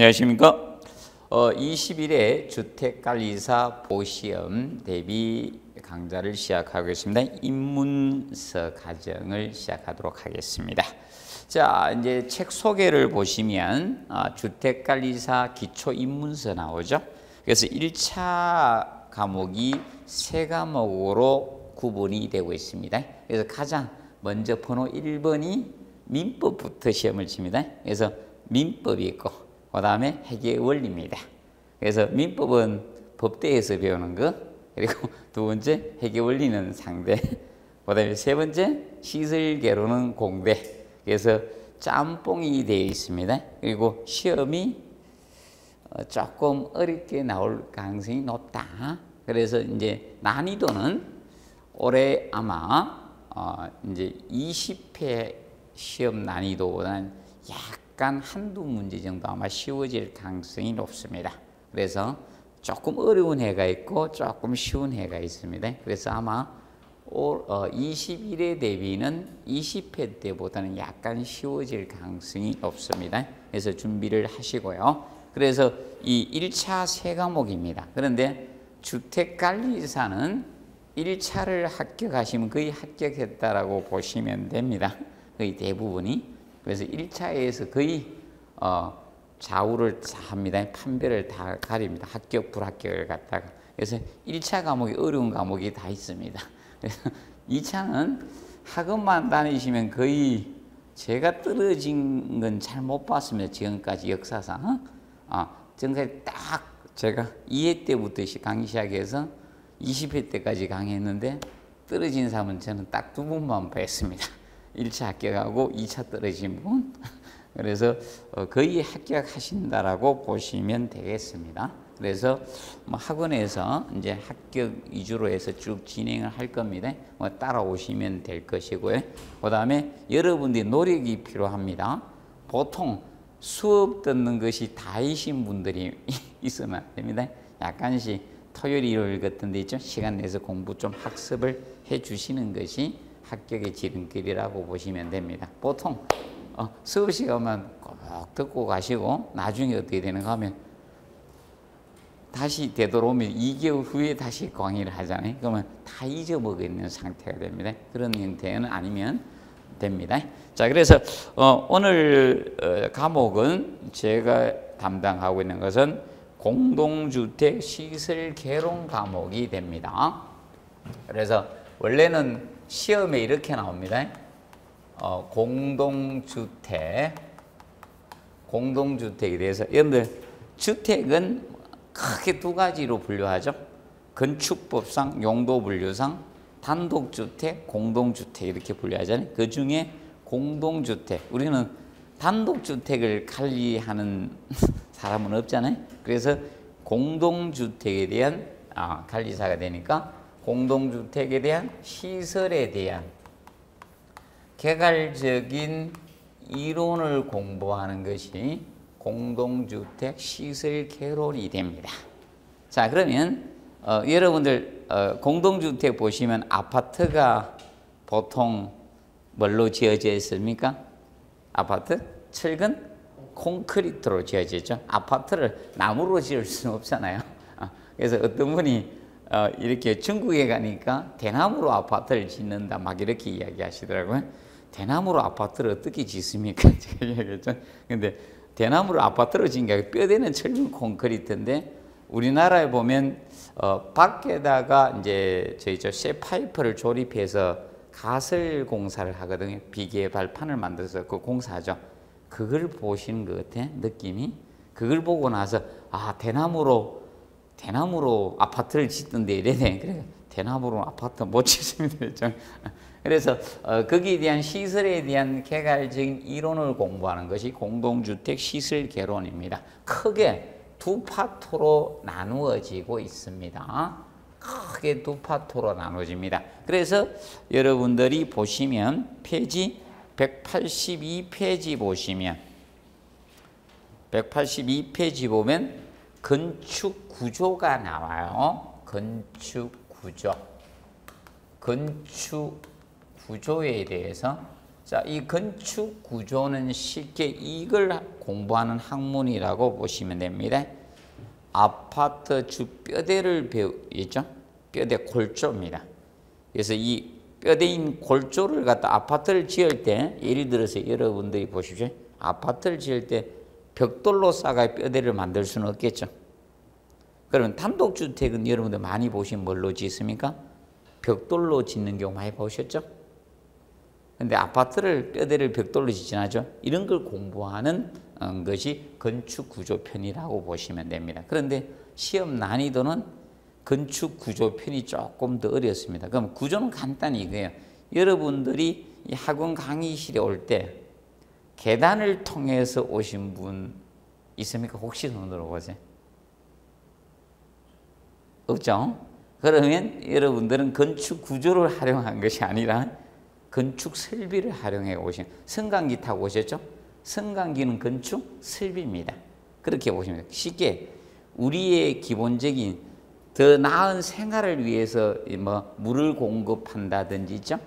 안녕하십니까. 20일에 주택관리사 보시험 대비 강좌를 시작하겠습니다. 입문서 과정을 시작하도록 하겠습니다. 자, 이제 책 소개를 보시면 주택관리사 기초 입문서 나오죠. 그래서 1차 과목이 3과목으로 구분이 되고 있습니다. 그래서 가장 먼저 번호 1번이 민법부터 시험을 칩니다. 그래서 민법이 있고 그 다음에 회계 원리입니다. 그래서 민법은 법대에서 배우는 거, 그리고 두 번째 회계 원리는 상대, 그 다음에 세 번째 시설개론은 공대. 그래서 짬뽕이 되어 있습니다. 그리고 시험이 조금 어렵게 나올 가능성이 높다. 그래서 이제 난이도는 올해 아마 이제 20회 시험 난이도보다는 약간 한두 문제 정도 아마 쉬워질 가능성이 높습니다. 그래서 조금 어려운 해가 있고 조금 쉬운 해가 있습니다. 그래서 아마 21회 대비는 20회 때보다는 약간 쉬워질 가능성이 높습니다. 그래서 준비를 하시고요. 그래서 이 1차 3과목입니다. 그런데 주택관리사는 1차를 합격하시면 거의 합격했다라고 보시면 됩니다. 거의 대부분이. 그래서 1차에서 거의 좌우를 다 합니다. 판별을 다 가립니다. 합격, 불합격을 갖다가. 그래서 1차 과목이 어려운 과목이 다 있습니다. 그래서 2차는 학원만 다니시면 거의 제가 떨어진 건 잘 못 봤습니다. 지금까지 역사상. 지금까지 딱 제가 2회 때부터 강의 시작해서 20회 때까지 강의했는데 떨어진 사람은 저는 딱 2분만 뵀습니다. 1차 합격하고 2차 떨어진 분. 그래서 거의 합격하신다라고 보시면 되겠습니다. 그래서 학원에서 이제 합격 위주로 해서 쭉 진행을 할 겁니다. 따라오시면 될 것이고요. 그 다음에 여러분들이 노력이 필요합니다. 보통 수업 듣는 것이 다이신 분들이 있으면 안 됩니다. 약간씩 토요일, 일요일 같은 데 있죠. 시간 내서 공부 좀 학습을 해 주시는 것이 합격의 지름길이라고 보시면 됩니다. 보통 수업 시간만 꼭 듣고 가시고 나중에 어떻게 되는가 하면 다시 되돌아오면 2개월 후에 다시 강의를 하잖아요. 그러면 다 잊어먹는 상태가 됩니다. 그런 형태는 아니면 됩니다. 자, 그래서 오늘 과목은 제가 담당하고 있는 것은 공동주택 시설 개론 과목이 됩니다. 그래서 원래는 시험에 이렇게 나옵니다. 공동주택에 대해서 여러분들 주택은 크게 두 가지로 분류하죠. 건축법상 용도분류상 단독주택, 공동주택 이렇게 분류하잖아요. 그 중에 공동주택, 우리는 단독주택을 관리하는 사람은 없잖아요. 그래서 공동주택에 대한 관리사가 되니까 공동주택에 대한 시설에 대한 개괄적인 이론을 공부하는 것이 공동주택 시설 개론이 됩니다. 자, 그러면 여러분들 공동주택 보시면 아파트가 보통 뭘로 지어져 있습니까? 아파트? 철근? 콘크리트로 지어지죠. 아파트를 나무로 지을 수는 없잖아요. 그래서 어떤 분이 이렇게 중국에 가니까 대나무로 아파트를 짓는다 막 이렇게 이야기하시더라고요. 대나무로 아파트를 어떻게 짓습니까? 제가 이야기했죠. 근데 대나무로 아파트를 짓는 게 뼈대는 철근 콘크리트인데 우리나라에 보면 밖에다가 이제 저희 쇠파이프를 조립해서 가설 공사를 하거든요. 비계 발판을 만들어서 그 공사하죠. 그걸 보시는 것 같아, 느낌이. 그걸 보고 나서 대나무로 아파트를 짓던데 이래네. 그래, 대나무로 아파트 못 짓습니다. 그래서 거기에 대한 시설에 대한 개괄적인 이론을 공부하는 것이 공동주택 시설 개론입니다. 크게 두 파트로 나누어지고 있습니다. 크게 두 파트로 나눠집니다. 그래서 여러분들이 보시면 페이지 182페이지 보시면 182페이지 보면 건축 구조가 나와요. 건축 구조에 대해서 자, 이 건축 구조는 쉽게 이걸 공부하는 학문이라고 보시면 됩니다. 아파트 주 뼈대를 배우죠. 뼈대 골조입니다. 그래서 이 뼈대인 골조를 갖다 아파트를 지을 때, 예를 들어서 여러분들이 보십시오. 아파트를 지을 때 벽돌로 쌓아 뼈대를 만들 수는 없겠죠. 그러면 단독주택은 여러분들 많이 보신 뭘로 짓습니까? 벽돌로 짓는 경우 많이 보셨죠? 근데 아파트를 뼈대를 벽돌로 짓진 않죠. 이런 걸 공부하는 것이 건축구조편이라고 보시면 됩니다. 그런데 시험 난이도는 건축구조편이 조금 더 어렵습니다. 그럼 구조는 간단히 이거예요. 여러분들이 이 학원 강의실에 올 때 계단을 통해서 오신 분 있습니까? 혹시 손 들어보세요. 없죠? 그러면 여러분들은 건축구조를 활용한 것이 아니라 건축 설비를 활용해 오신, 승강기 타고 오셨죠? 승강기는 건축 설비입니다. 그렇게 보시면 돼요. 쉽게 우리의 기본적인 더 나은 생활을 위해서 뭐 물을 공급한다든지 있죠?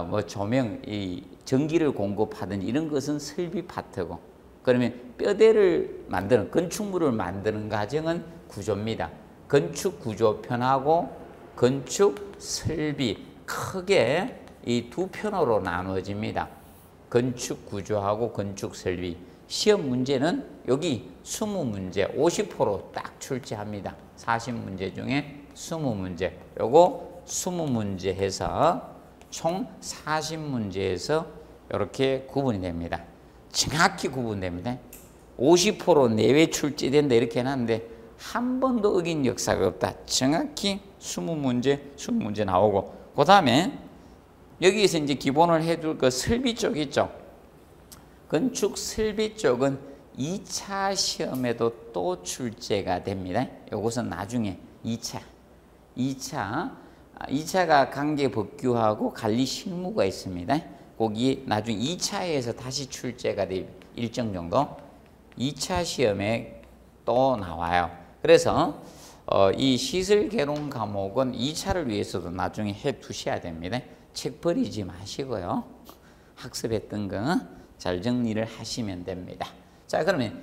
뭐 조명, 이 전기를 공급하든지 이런 것은 설비 파트고, 그러면 뼈대를 만드는 건축물을 만드는 과정은 구조입니다. 건축 구조편하고 건축 설비 크게 이 두 편으로 나누어집니다. 건축 구조하고 건축 설비. 시험 문제는 여기 20문제 50% 딱 출제합니다. 40문제 중에 20문제. 요거 20문제 해서 총 40문제에서 이렇게 구분이 됩니다. 정확히 구분됩니다. 50% 내외 출제된다 이렇게 해놨는데 한 번도 어긴 역사가 없다. 정확히 20문제 나오고, 그 다음에 여기에서 이제 기본을 해줄 그 설비 쪽 있죠. 건축 설비 쪽은 2차 시험에도 또 출제가 됩니다. 이것은 나중에 2차가 관계 법규하고 관리 실무가 있습니다. 거기 나중에 2차에서 다시 출제가 돼 일정 정도 2차 시험에 또 나와요. 그래서 이 시설 개론 과목은 2차를 위해서도 나중에 해 두셔야 됩니다. 책 버리지 마시고요. 학습했던 거 잘 정리를 하시면 됩니다. 자, 그러면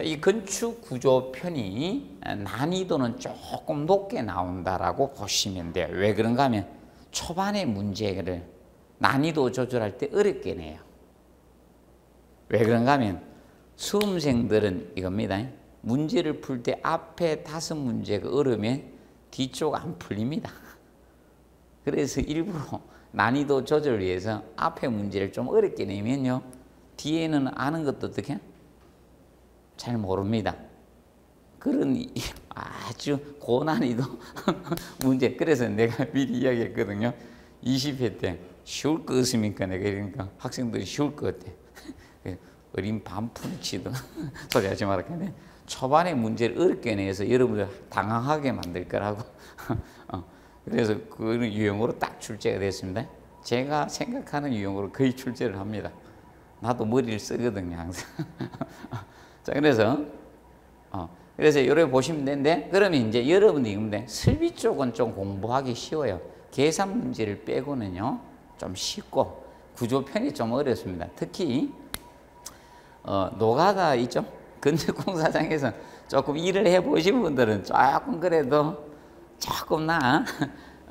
이 건축 구조 편이 난이도는 조금 높게 나온다라고 보시면 돼요. 왜 그런가 하면 초반에 문제를 난이도 조절할 때 어렵게 내요. 왜 그런가 하면 수험생들은 이겁니다. 문제를 풀 때 앞에 5문제가 어려우면 뒤쪽 안 풀립니다. 그래서 일부러 난이도 조절을 위해서 앞에 문제를 좀 어렵게 내면요, 뒤에는 아는 것도 어떻게 잘 모릅니다. 그런 아주 고난이도 문제. 그래서 내가 미리 이야기했거든요. 20회 때 쉬울 거 없습니까? 내가 이러니까 학생들이 쉬울 것 같아. 어린 반푼치도 소리 하지 말았겠네. 초반에 문제를 어렵게 내서 여러분들 당황하게 만들 거라고. 그래서 그 유형으로 딱 출제가 됐습니다. 제가 생각하는 유형으로 거의 출제를 합니다. 나도 머리를 쓰거든요, 항상. 자, 그래서 이렇게 보시면 되는데, 그러면 이제 여러분들이 근데 설비 쪽은 좀 공부하기 쉬워요. 계산 문제를 빼고는요, 좀 쉽고, 구조편이 좀 어렵습니다. 특히, 노가다 있죠? 건축공사장에서 조금 일을 해보신 분들은 조금 그래도 조금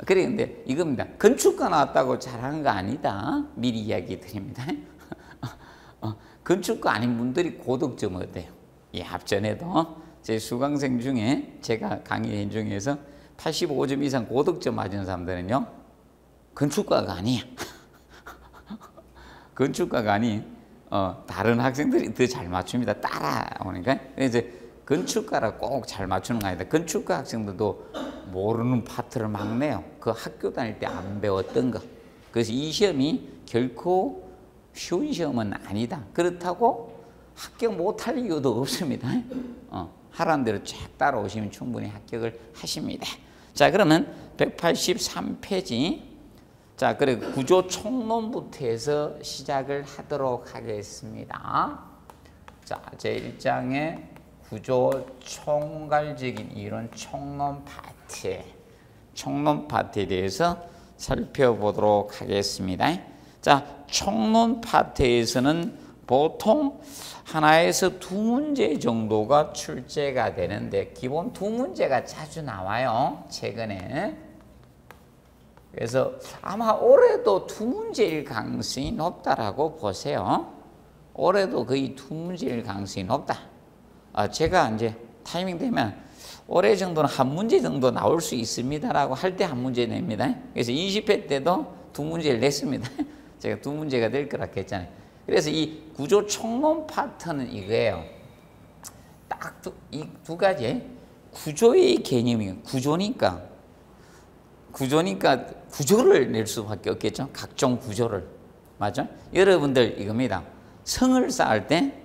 그런데 이겁니다. 건축가 나왔다고 잘하는 거 아니다. 미리 이야기 드립니다. 건축가 아닌 분들이 고득점 어때요? 이 앞전에도 제 수강생 중에 제가 강의한 중에서 85점 이상 고득점 맞은 사람들은요, 건축가가 아니야. 건축가가 아닌 다른 학생들이 더 잘 맞춥니다. 따라오니까. 그래서 건축가라 꼭 잘 맞추는 거 아니다. 건축가 학생들도 모르는 파트를 막 내요. 그 학교 다닐 때 안 배웠던 거. 그래서 이 시험이 결코 쉬운 시험은 아니다. 그렇다고 합격 못할 이유도 없습니다. 하라는 대로 쫙 따라오시면 충분히 합격을 하십니다. 자, 그러면 183페이지. 자, 그래 구조 총론부터 해서 시작을 하도록 하겠습니다. 자, 제1장의 구조 총괄적인 이론 총론 파트에 대해서 살펴보도록 하겠습니다. 자, 총론 파트에서는 보통 하나에서 두 문제 정도가 출제가 되는데 기본 두 문제가 자주 나와요, 최근에. 그래서 아마 올해도 두 문제일 가능성이 높다라고 보세요. 올해도 거의 두 문제일 가능성이 높다. 제가 이제 타이밍 되면 올해 정도는 한 문제 정도 나올 수 있습니다라고 할 때 한 문제 냅니다. 그래서 20회 때도 두 문제를 냈습니다. 제가 두 문제가 될 거라 했잖아요. 그래서 이 구조 총론 파트는 이거예요. 딱 이 두 가지. 구조의 개념이 구조니까 구조를 낼 수밖에 없겠죠. 각종 구조를. 맞죠? 여러분들 이겁니다. 성을 쌓을 때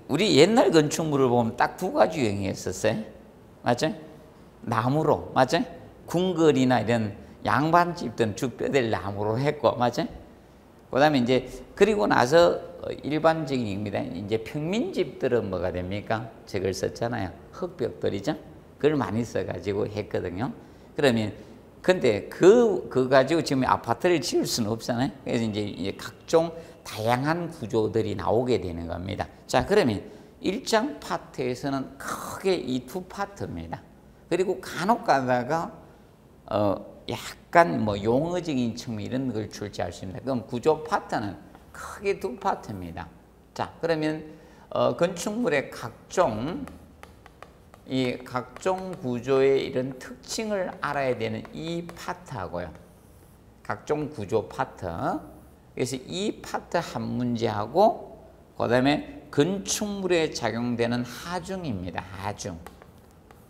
우리 옛날 건축물을 보면 딱 두 가지 유행했었어요. 맞죠? 나무로. 맞죠? 궁궐이나 이런 양반집들은 주뼈대를 나무로 했고. 맞죠? 그 다음에 이제 그리고 나서 일반적인 입니다. 이제 평민집들은 뭐가 됩니까? 저걸 썼잖아요. 흙벽돌이죠. 그걸 많이 써가지고 했거든요. 그러면 근데 그 가지고 지금 아파트를 지을 수는 없잖아요. 그래서 이제 각종 다양한 구조들이 나오게 되는 겁니다. 자, 그러면 1장 파트에서는 크게 이 두 파트입니다. 그리고 간혹 가다가 약간 뭐 용어적인 측면 이런 걸 출제할 수 있습니다. 그럼 구조 파트는 크게 두 파트입니다. 자, 그러면 건축물의 각종 구조의 이런 특징을 알아야 되는 이 파트하고요. 각종 구조 파트. 그래서 이 파트 한 문제하고 그다음에 건축물에 작용되는 하중입니다.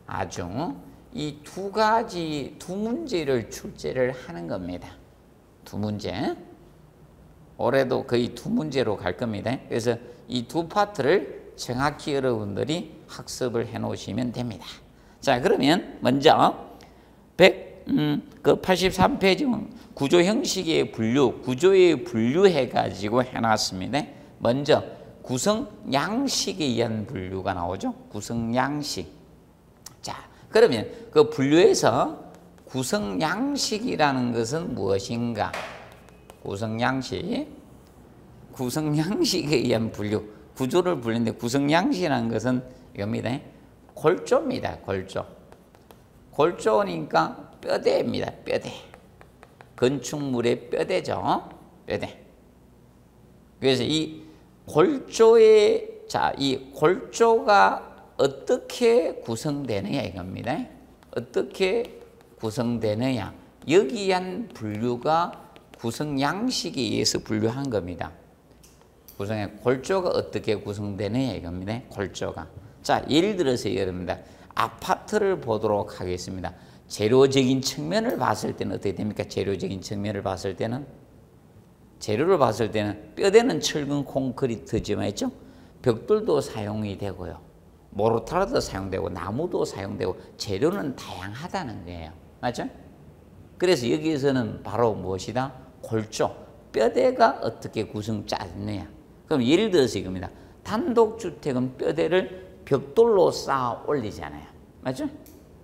하중. 이 두 가지 두 문제를 출제를 하는 겁니다. 두 문제. 올해도 거의 두 문제로 갈 겁니다. 그래서 이 두 파트를 정확히 여러분들이 학습을 해 놓으시면 됩니다. 자, 그러면 먼저 83페이지 구조 형식의 분류, 구조의 분류해 가지고 해 놨습니다. 먼저 구성 양식에 의한 분류가 나오죠. 구성 양식. 자, 그러면 그 분류에서 구성 양식이라는 것은 무엇인가? 구성 양식에 의한 분류. 구조를 분류인데 구성 양식이라는 것은 이겁니다. 골조입니다. 골조니까 뼈대입니다. 뼈대. 건축물의 뼈대죠. 뼈대. 그래서 이 골조가 어떻게 구성되느냐 이겁니다. 어떻게 구성되느냐. 여기에 한 분류가 구성 양식에 의해서 분류한 겁니다. 골조가 어떻게 구성되느냐 이겁니다. 골조가. 자, 예를 들어서 여러분들 아파트를 보도록 하겠습니다. 재료적인 측면을 봤을 때는 어떻게 됩니까? 재료적인 측면을 봤을 때는 뼈대는 철근 콘크리트지만 있죠? 벽돌도 사용이 되고요. 모르타르도 사용되고 나무도 사용되고 재료는 다양하다는 거예요. 맞죠? 그래서 여기에서는 바로 무엇이다? 골조, 뼈대가 어떻게 구성 짜느냐. 그럼 예를 들어서 이겁니다. 단독주택은 뼈대를 벽돌로 쌓아 올리잖아요. 맞죠?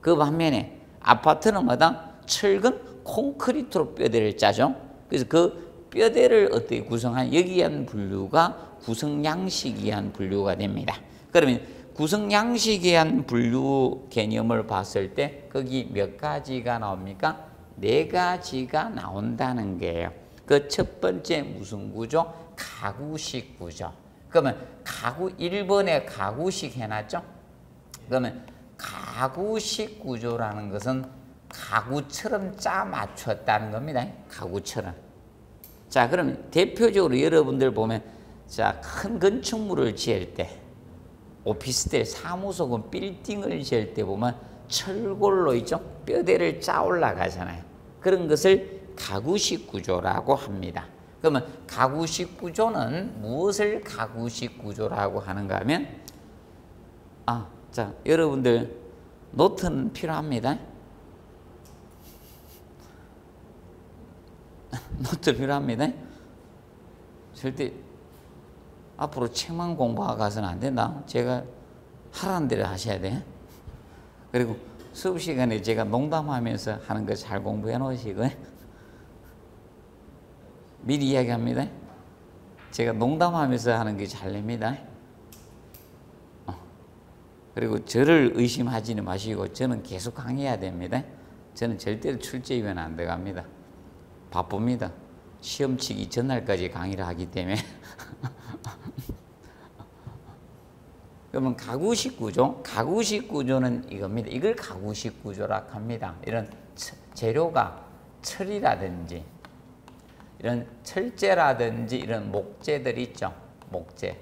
그 반면에 아파트는 뭐다? 철근 콘크리트로 뼈대를 짜죠. 그래서 그 뼈대를 어떻게 구성한 여기에 한 분류가 구성 양식에 의한 분류가 됩니다. 그러면 구성 양식에 의한 분류 개념을 봤을 때 거기 몇 가지가 나옵니까? 4가지가 나온다는 거예요. 그 첫 번째 무슨 구조? 가구식 구조. 그러면 1번에 가구식 해놨죠? 그러면 가구식 구조라는 것은 가구처럼 짜 맞췄다는 겁니다. 가구처럼. 자, 그럼 대표적으로 여러분들 보면 자, 큰 건축물을 지을 때 오피스텔, 사무소건 빌딩을 지을 때 보면 철골로 있죠? 뼈대를 짜 올라가잖아요. 그런 것을 가구식 구조라고 합니다. 그러면 가구식 구조는 무엇을 가구식 구조라고 하는가 하면 자, 여러분들 노트는 필요합니다. 노트 필요합니다. 절대 앞으로 책만 공부하고 가서는 안 된다. 제가 하라는 대로 하셔야 돼. 그리고 수업 시간에 제가 농담하면서 하는 거 잘 공부해 놓으시고 미리 이야기합니다. 제가 농담하면서 하는 게 잘 됩니다. 그리고 저를 의심하지는 마시고 저는 계속 강의해야 됩니다. 저는 절대로 출제위원 안 들어갑니다. 바쁩니다. 시험 치기 전날까지 강의를 하기 때문에. 그러면 가구식 구조? 가구식 구조는 이겁니다. 이걸 가구식 구조라고 합니다. 이런 재료가 철이라든지 이런 철제라든지 이런 목재들 있죠. 목재.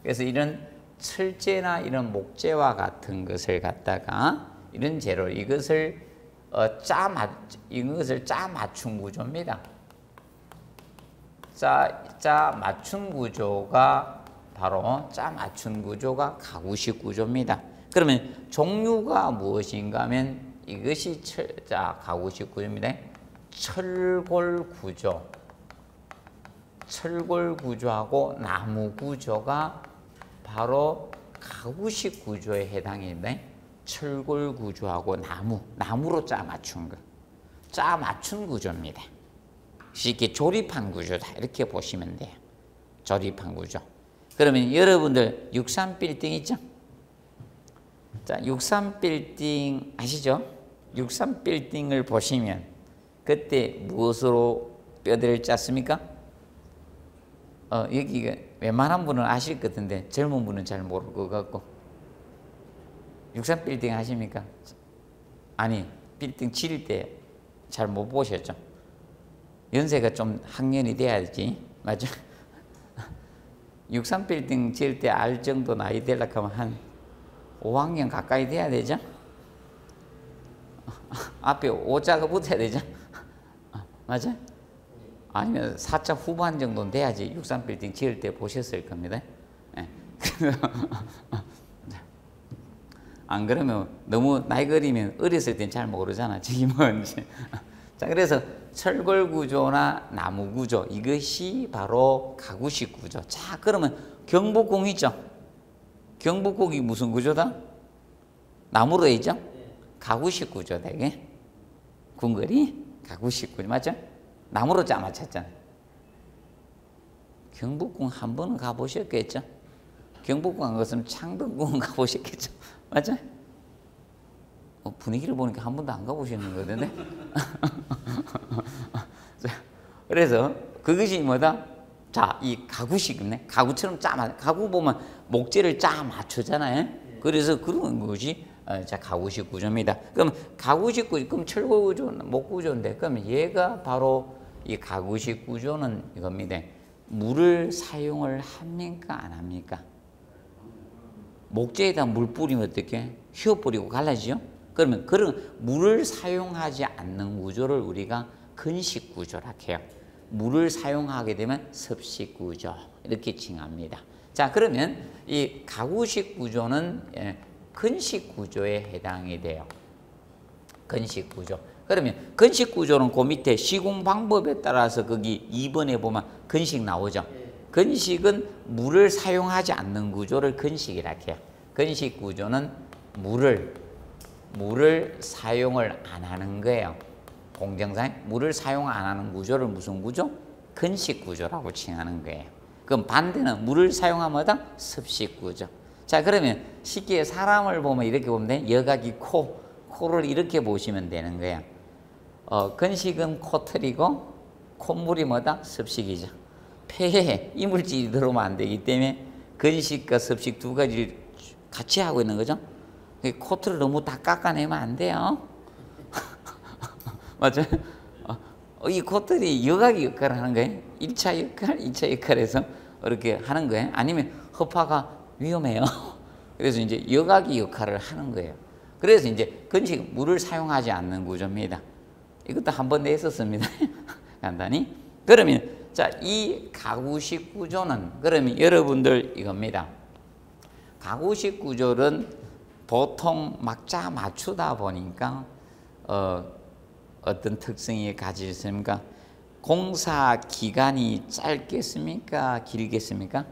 그래서 이런 철제나 이런 목재와 같은 것을 갖다가 이런 재료 이것을 짜 맞춘 구조입니다. 짜 맞춘 구조가 바로 짜 맞춘 구조가 가구식 구조입니다. 그러면 종류가 무엇인가 하면 이것이 가구식 구조입니다. 철골 구조. 철골 구조하고 나무 구조가 바로 가구식 구조에 해당인데 철골 구조하고 나무로 짜 맞춘 거. 짜 맞춘 구조입니다. 쉽게 조립한 구조다. 이렇게 보시면 돼요. 조립한 구조. 그러면 여러분들 63빌딩 있죠? 자, 63빌딩 아시죠? 63빌딩을 보시면 그때 무엇으로 뼈대를 짰습니까? 여기가 웬만한 분은 아실 것 같은데 젊은 분은 잘 모를 것 같고 63빌딩 아십니까? 아니, 빌딩 지을 때 잘 못 보셨죠? 연세가 좀 학년이 돼야지, 맞죠? 63빌딩 지을 때 알 정도 나이 되려고 하면 한 5학년 가까이 돼야 되죠? 앞에 5자가 붙어야 되죠? 맞아? 아니면 4자 후반 정도는 돼야지 63빌딩 지을 때 보셨을 겁니다. 네. 안 그러면 너무 나이 걸리면 어렸을 땐 잘 모르잖아. 지금은. 자, 그래서 철골 구조나 나무 구조 이것이 바로 가구식 구조. 자, 그러면 경복궁 있죠? 경복궁이 무슨 구조다? 나무로 돼 있죠? 가구식 구조다. 이게 궁궐이 가구식 구조 맞죠? 나무로 짜 맞췄잖아요. 경복궁 한 번은 가보셨겠죠? 경복궁 안 갔으면 창덕궁 가보셨겠죠? 맞죠? 분위기를 보니까 한 번도 안 가보시는 거던데? 그래서 그것이 뭐다? 자, 이 가구식이네. 가구처럼 가구 보면 목재를 짜 맞추잖아요. 그래서 그런 것이 자, 가구식 구조입니다. 그럼 가구식 구조, 그럼 철골 구조는 목 구조인데, 그럼 얘가 바로 이 가구식 구조는 이겁니다. 물을 사용을 합니까? 안 합니까? 목재에다 물 뿌리면 어떻게? 휘어 뿌리고 갈라지죠? 그러면 그런 물을 사용하지 않는 구조를 우리가 건식 구조라 해요. 물을 사용하게 되면 습식 구조 이렇게 칭합니다. 자, 그러면 이 가구식 구조는 건식 구조에 해당이 돼요. 건식 구조. 그러면 건식 구조는 그 밑에 시공 방법에 따라서 거기 2번에 보면 건식 나오죠. 건식은 물을 사용하지 않는 구조를 건식이라 해요. 건식 구조는 물을 사용을 안 하는 거예요. 공정상 물을 사용 안 하는 구조를 무슨 구조? 건식 구조라고 칭하는 거예요. 그럼 반대는 물을 사용하면 습식 구조. 자, 그러면 쉽게 사람을 보면 이렇게 보면 돼. 여각이 코를 이렇게 보시면 되는 거예요. 건식은 코털이고 콧물이 뭐다? 습식이죠. 폐에 이물질이 들어오면 안 되기 때문에 건식과 습식 두 가지를 같이 하고 있는 거죠. 코털을 너무 다 깎아내면 안 돼요. 맞죠? 이 코털이 여각이 역할을 하는 거예요. 1차 역할, 2차 역할에서 이렇게 하는 거예요. 아니면 허파가 위험해요. 그래서 이제 여각이 역할을 하는 거예요. 그래서 이제 건식 물을 사용하지 않는 구조입니다. 이것도 한 번 냈었습니다. 간단히. 그러면 자, 이 가구식 구조는 그러면 여러분들 이겁니다. 가구식 구조는 보통 막 짜 맞추다 보니까 어떤 특성이 가지십니까? 공사 기간이 짧겠습니까? 길겠습니까?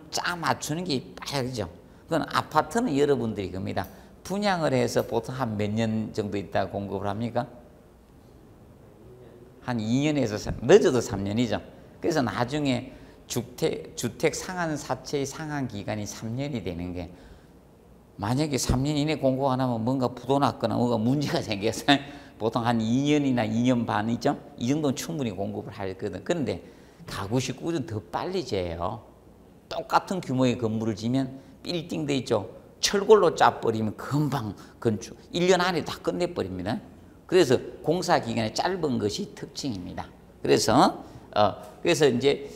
짜 맞추는 게 빠르죠. 그건 아파트는 여러분들이 겁니다. 분양을 해서 보통 한 몇 년 정도 있다 공급을 합니까? 한 2년에서 늦어도 3년이죠. 그래서 나중에 주택 상한 사채의 상한 기간이 3년이 되는 게 만약에 3년 이내 공고 안 하면 뭔가 부도났거나 뭔가 문제가 생겨서 보통 한 2년이나 2년 반이죠. 이 정도는 충분히 공급을 하거든. 그런데 가구식 구조는 더 빨리 재요. 똑같은 규모의 건물을 지면 빌딩 돼 있죠. 철골로 짜버리면 금방 건축 1년 안에 다 끝내버립니다. 그래서 공사 기간이 짧은 것이 특징입니다. 그래서 이제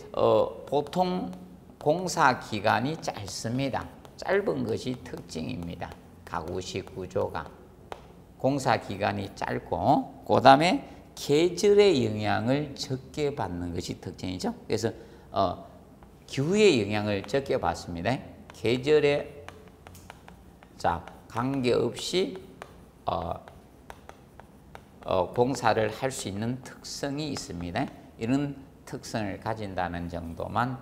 보통 공사 기간이 짧습니다. 짧은 것이 특징입니다. 가구식 구조가 공사 기간이 짧고 그다음에 계절의 영향을 적게 받는 것이 특징이죠. 그래서 기후의 영향을 적게 받습니다. 계절에 관계없이 공사를 할 수 있는 특성이 있습니다. 이런 특성을 가진다는 정도만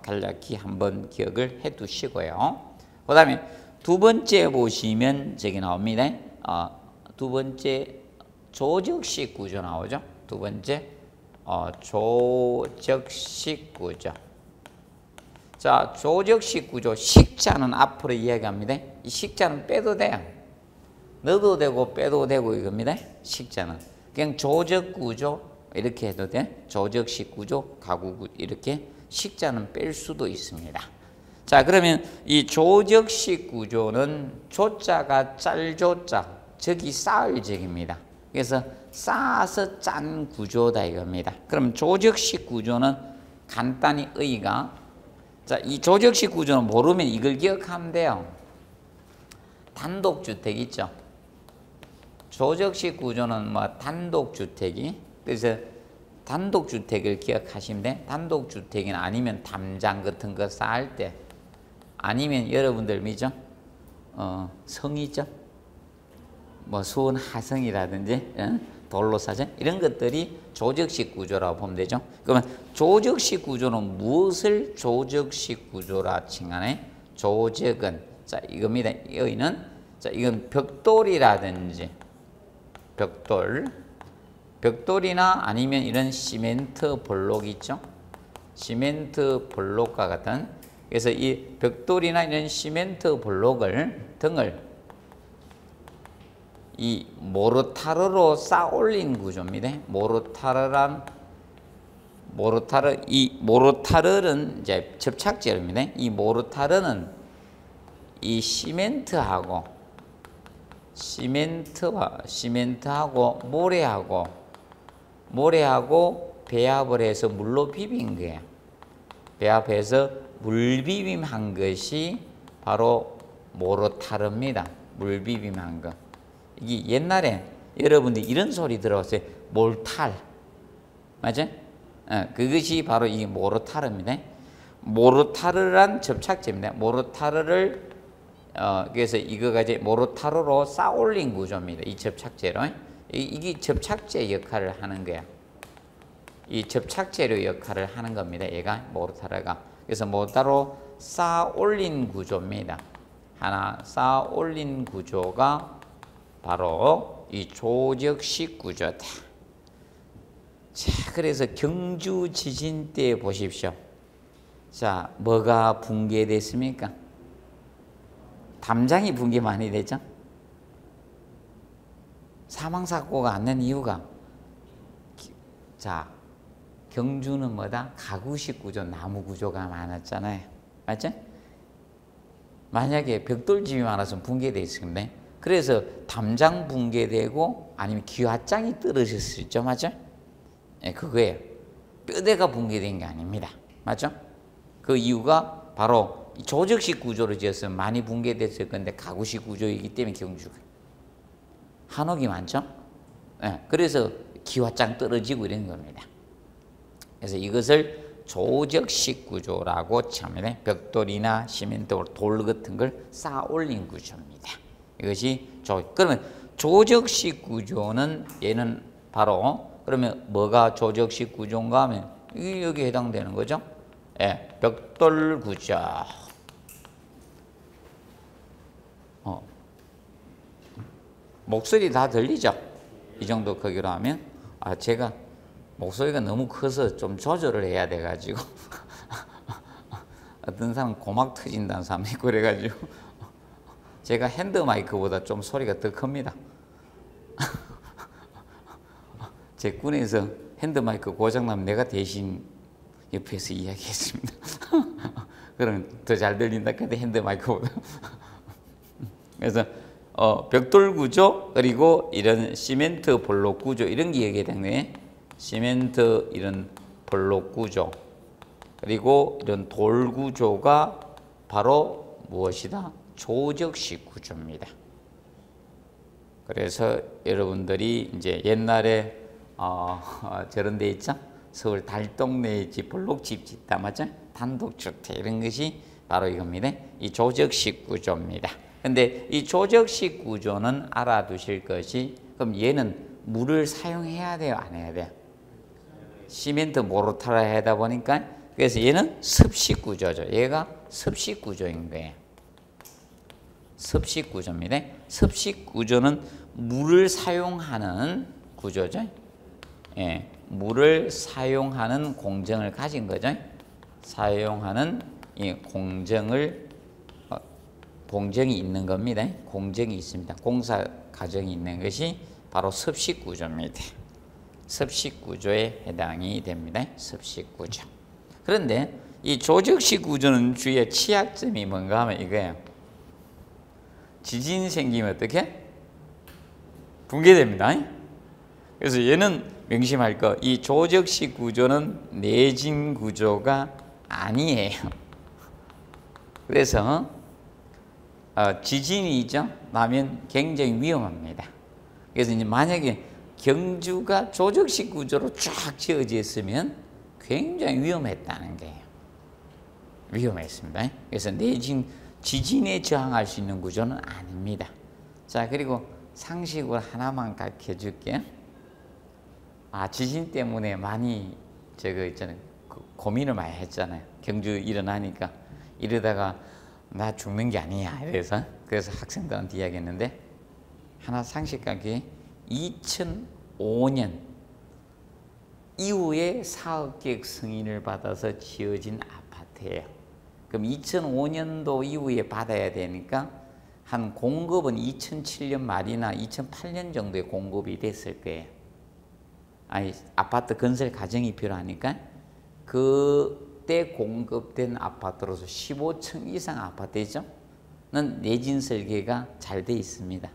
간략히 한번 기억을 해 두시고요. 그 다음에 두 번째 보시면 저기 나옵니다. 두 번째 조적식 구조 나오죠. 두 번째 조적식 구조. 자, 조적식 구조. 식자는 앞으로 이야기합니다. 이 식자는 빼도 돼요. 넣어도 되고 빼도 되고 이겁니다. 식자는 그냥 조적 구조 이렇게 해도 돼. 조적식 구조, 가구 구조 이렇게 식자는 뺄 수도 있습니다. 자, 그러면 이 조적식 구조는 조자가 짤조자, 적이 쌓을 적입니다. 그래서 쌓아서 짠 구조다 이겁니다. 그럼 조적식 구조는 간단히 의의가 이 조적식 구조는 모르면 이걸 기억하면 돼요. 단독주택 있죠. 조적식 구조는 단독주택이 그래서 단독주택을 기억하시면 돼. 단독주택이나 아니면 담장 같은 거 쌓을 때 아니면 여러분들 믿죠? 성이죠? 수원 하성이라든지 돌로사전 이런 것들이 조적식 구조라고 보면 되죠. 그러면 조적식 구조는 무엇을 조적식 구조라 칭하네? 조적은 이겁니다. 여기는 이건 벽돌이라든지 벽돌이나 아니면 이런 시멘트 블록 있죠. 시멘트 블록과 같은 그래서 이 벽돌이나 이런 시멘트 블록을 등을 이 모르타르로 쌓아올린 구조입니다. 모르타르는 이제 접착제입니다. 이 모르타르는 이 시멘트하고 모래하고 배합을 해서 물로 비빈 거예요. 배합해서 물 비빔한 것이 바로 모르타르입니다. 물 비빔한 거. 이게 옛날에 여러분들이 이런 소리 들어봤어요. 몰탈. 맞죠? 그것이 바로 이 모르타르입니다. 모르타르란 접착제입니다. 모르타르를 그래서 이거가 이제 모르타르로 쌓아올린 구조입니다. 이 접착제로. 이게 접착제 역할을 하는 거야. 이 접착제로 역할을 하는 겁니다. 얘가 모르타르가. 그래서 모르타르로 쌓아올린 구조입니다. 하나 쌓아올린 구조가 바로 이 조적식 구조다. 자, 그래서 경주 지진 때 보십시오. 자, 뭐가 붕괴됐습니까? 담장이 붕괴 많이 되죠? 사망사고가 안 난 이유가 자, 경주는 뭐다? 가구식 구조, 나무 구조가 많았잖아요. 맞죠? 만약에 벽돌집이 많아서 붕괴되어 있습니다. 그래서 담장 붕괴되고 아니면 기와장이 떨어질 수 있죠. 맞죠? 예, 그거예요. 뼈대가 붕괴된 게 아닙니다. 맞죠? 그 이유가 바로 조적식 구조로 지었으면 많이 붕괴됐을 건데 가구식 구조이기 때문에 경주가 한옥이 많죠? 예, 그래서 기와장 떨어지고 이런 겁니다. 그래서 이것을 조적식 구조라고 칭합니다. 벽돌이나 시멘트, 돌 같은 걸 쌓아 올린 구조입니다. 이것이 그러면 조적식 구조는 얘는 바로 그러면 뭐가 조적식 구조인가 하면 이게 여기에 해당되는 거죠. 예, 벽돌 구조. 목소리 다 들리죠? 이 정도 크기로 하면 제가 목소리가 너무 커서 좀 조절을 해야 돼가지고 어떤 사람 고막 터진다는 사람이 있고 그래가지고 제가 핸드 마이크보다 좀 소리가 더 큽니다. 제 군에서 핸드 마이크 고장나면 내가 대신 옆에서 이야기했습니다. 그럼 더 잘 들린다. 근데 핸드 마이크보다. 그래서 벽돌 구조 그리고 이런 시멘트 볼록 구조 이런 게 얘기되네. 시멘트 이런 볼록 구조 그리고 이런 돌 구조가 바로 무엇이다? 조적식 구조입니다. 그래서 여러분들이 이제 옛날에 저런 데 있죠? 서울 달동네에 집 볼록집 짓다 맞죠? 단독주택 이런 것이 바로 이겁니다. 이 조적식 구조입니다. 근데 이 조적식 구조는 알아두실 것이 그럼 얘는 물을 사용해야 돼요? 안 해야 돼요? 시멘트 모르타라 하다 보니까 그래서 얘는 습식 구조죠. 얘가 습식 구조인 거예요. 습식 구조입니다. 습식 구조는 물을 사용하는 구조죠. 예, 물을 사용하는 공정을 가진 거죠. 사용하는 이 공정이 있는 겁니다. 공정이 있습니다. 공사 과정이 있는 것이 바로 습식 구조입니다. 습식 구조에 해당이 됩니다. 습식 구조. 그런데 이 조적식 구조는 주의 취약점이 뭔가 하면 이거예요. 지진이 생기면 어떻게? 붕괴됩니다. 그래서 얘는 명심할 거, 이 조적식 구조는 내진 구조가 아니에요. 그래서 지진이 나면 굉장히 위험합니다. 그래서 이제 만약에 경주가 조적식 구조로 쫙 지어졌으면 굉장히 위험했다는 거예요. 위험했습니다. 그래서 지진에 저항할 수 있는 구조는 아닙니다. 자, 그리고 상식으로 하나만 가르쳐 줄게요. 지진 때문에 많이 고민을 많이 했잖아요. 경주 일어나니까 이러다가 나 죽는 게 아니야. 그래서 학생들한테 이야기했는데 하나 상식하게 2005년 이후에 사업계획 승인을 받아서 지어진 아파트예요. 그럼 2005년도 이후에 받아야 되니까 한 공급은 2007년 말이나 2008년 정도에 공급이 됐을 거예요. 아파트 건설 과정이 필요하니까 그때 공급된 아파트로서 15층 이상 아파트죠. 는 내진 설계가 잘 돼 있습니다.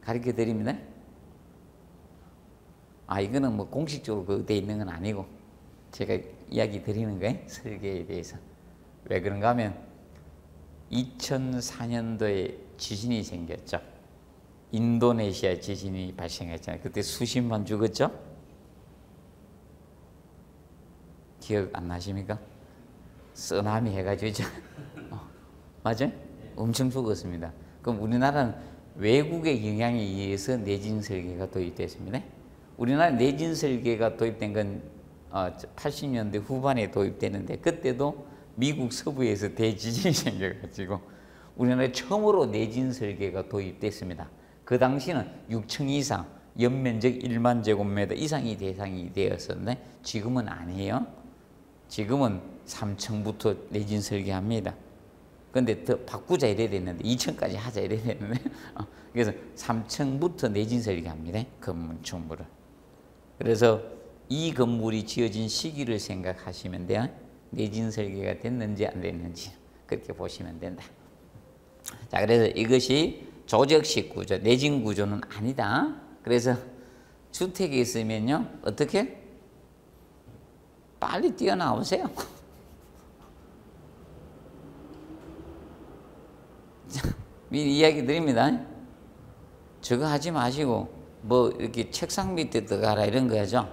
가르쳐 드립니다. 이거는 뭐 공식적으로 그 돼 있는 건 아니고 제가 이야기 드리는 거예요. 설계에 대해서. 왜 그런가 하면 2004년도에 지진이 생겼죠. 인도네시아 지진이 발생했잖아요. 그때 수십만 죽었죠? 기억 안 나십니까? 쓰나미 해가지고 맞아요? 엄청 죽었습니다. 그럼 우리나라는 외국의 영향에 의해서 내진 설계가 도입됐습니다. 우리나라 내진 설계가 도입된 건 80년대 후반에 도입되는데 그때도 미국 서부에서 대지진이 생겨가지고 우리나라에 처음으로 내진 설계가 도입됐습니다. 그 당시는 6층 이상, 연면적 1만 제곱미터 이상이 대상이 되었었는데 지금은 아니에요. 지금은 3층부터 내진 설계합니다. 근데 더 바꾸자 이래야 됐는데 2층까지 하자 이래야 됐는데 그래서 3층부터 내진 설계합니다. 건물을. 그래서 이 건물이 지어진 시기를 생각하시면 돼요. 내진 설계가 됐는지 안 됐는지 그렇게 보시면 된다. 자, 그래서 이것이 조적식 구조, 내진 구조는 아니다. 그래서 주택에 있으면요 어떻게? 빨리 뛰어나오세요. 미리 이야기 드립니다. 저거 하지 마시고 뭐 이렇게 책상 밑에 들어가라 이런 거죠.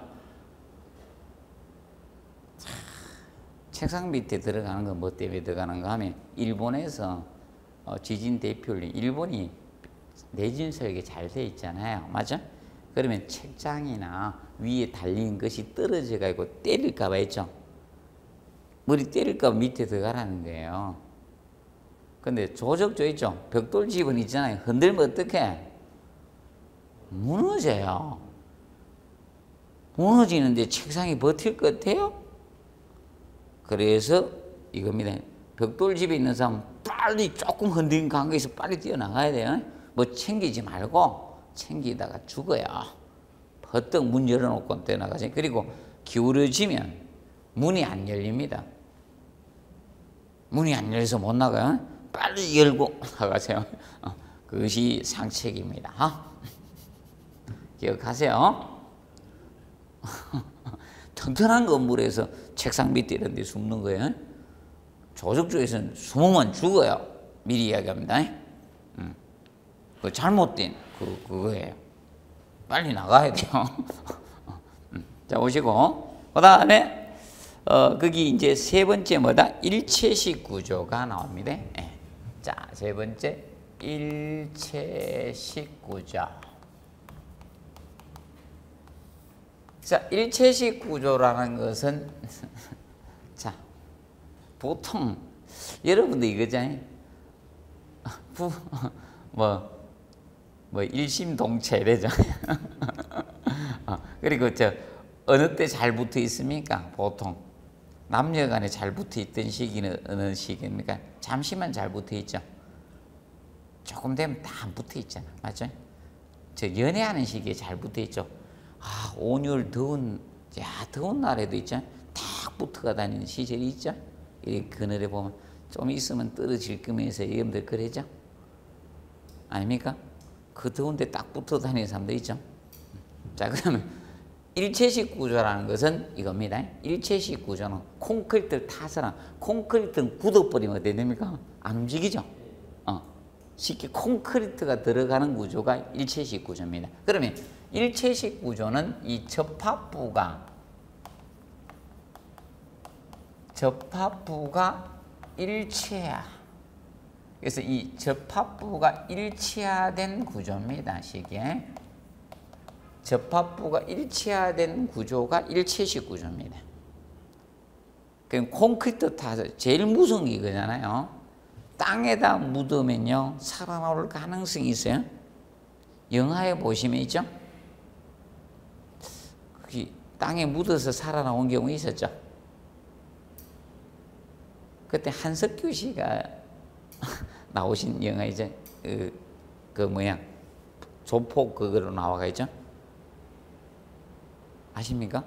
책상 밑에 들어가는 건 뭐 때문에 들어가는가 하면 일본에서 지진 대표율이 일본이 내진 설계 잘 돼 있잖아요. 맞아? 그러면 책장이나 위에 달린 것이 떨어져 가지고 때릴까 봐 했죠. 머리 때릴까 봐 밑에 들어가라는 거예요. 근데 조적조 있죠. 벽돌 집은 있잖아요. 흔들면 어떡해? 무너져요. 무너지는데 책상이 버틸 것 같아요? 그래서 이겁니다. 벽돌집에 있는 사람 빨리 조금 흔들린 관계에서 빨리 뛰어나가야 돼요. 뭐 챙기지 말고 챙기다가 죽어요. 버떡 문 열어놓고 뛰어나가세요. 그리고 기울어지면 문이 안 열립니다. 문이 안 열려서 못 나가요. 빨리 열고 나가세요. 그것이 상책입니다. 기억하세요. 튼튼한 건물에서 책상 밑에 이런 데 숨는 거예요. 조석주에서는 숨으면 죽어요. 미리 이야기합니다. 그 잘못된 그거예요. 빨리 나가야 돼요. 자, 오시고 그 다음에 거기 이제 세 번째 뭐다? 일체식 구조가 나옵니다. 자, 세 번째 일체식 구조. 자, 일체식 구조라는 것은 자, 보통 여러분들 이거잖아요. 뭐 일심동체 이래죠. 그리고 저 어느 때 잘 붙어 있습니까? 보통 남녀간에 잘 붙어 있던 시기는 어느 시기입니까? 잠시만 잘 붙어 있죠. 조금 되면 다 안 붙어 있잖아, 맞죠? 저 연애하는 시기에 잘 붙어 있죠. 온열 더운 날에도 있죠. 탁 붙어가 다니는 시절이 있죠. 이 그늘에 보면 좀 있으면 떨어질 거면서 여러분들 그러죠. 아닙니까? 그 더운데 딱 붙어 다니는 사람도 있죠. 자, 그러면 일체식 구조라는 것은 이겁니다. 일체식 구조는 콘크리트를 타서나 콘크리트는 굳어버리면 어떻게 됩니까? 안 움직이죠. 쉽게 콘크리트가 들어가는 구조가 일체식 구조입니다. 그러면 일체식 구조는 이 접합부가 일체화. 그래서 이 접합부가 일체화된 구조입니다. 시기에 접합부가 일체화된 구조가 일체식 구조입니다. 그럼 콘크리트 타서 제일 무서운 게 이거잖아요. 땅에다 묻으면요 살아나올 가능성이 있어요. 영화에 보시면 있죠. 땅에 묻어서 살아나온 경우 있었죠. 그때 한석규 씨가 나오신 영화이죠. 그 뭐야 조폭 그거로 나와가 있죠. 아십니까?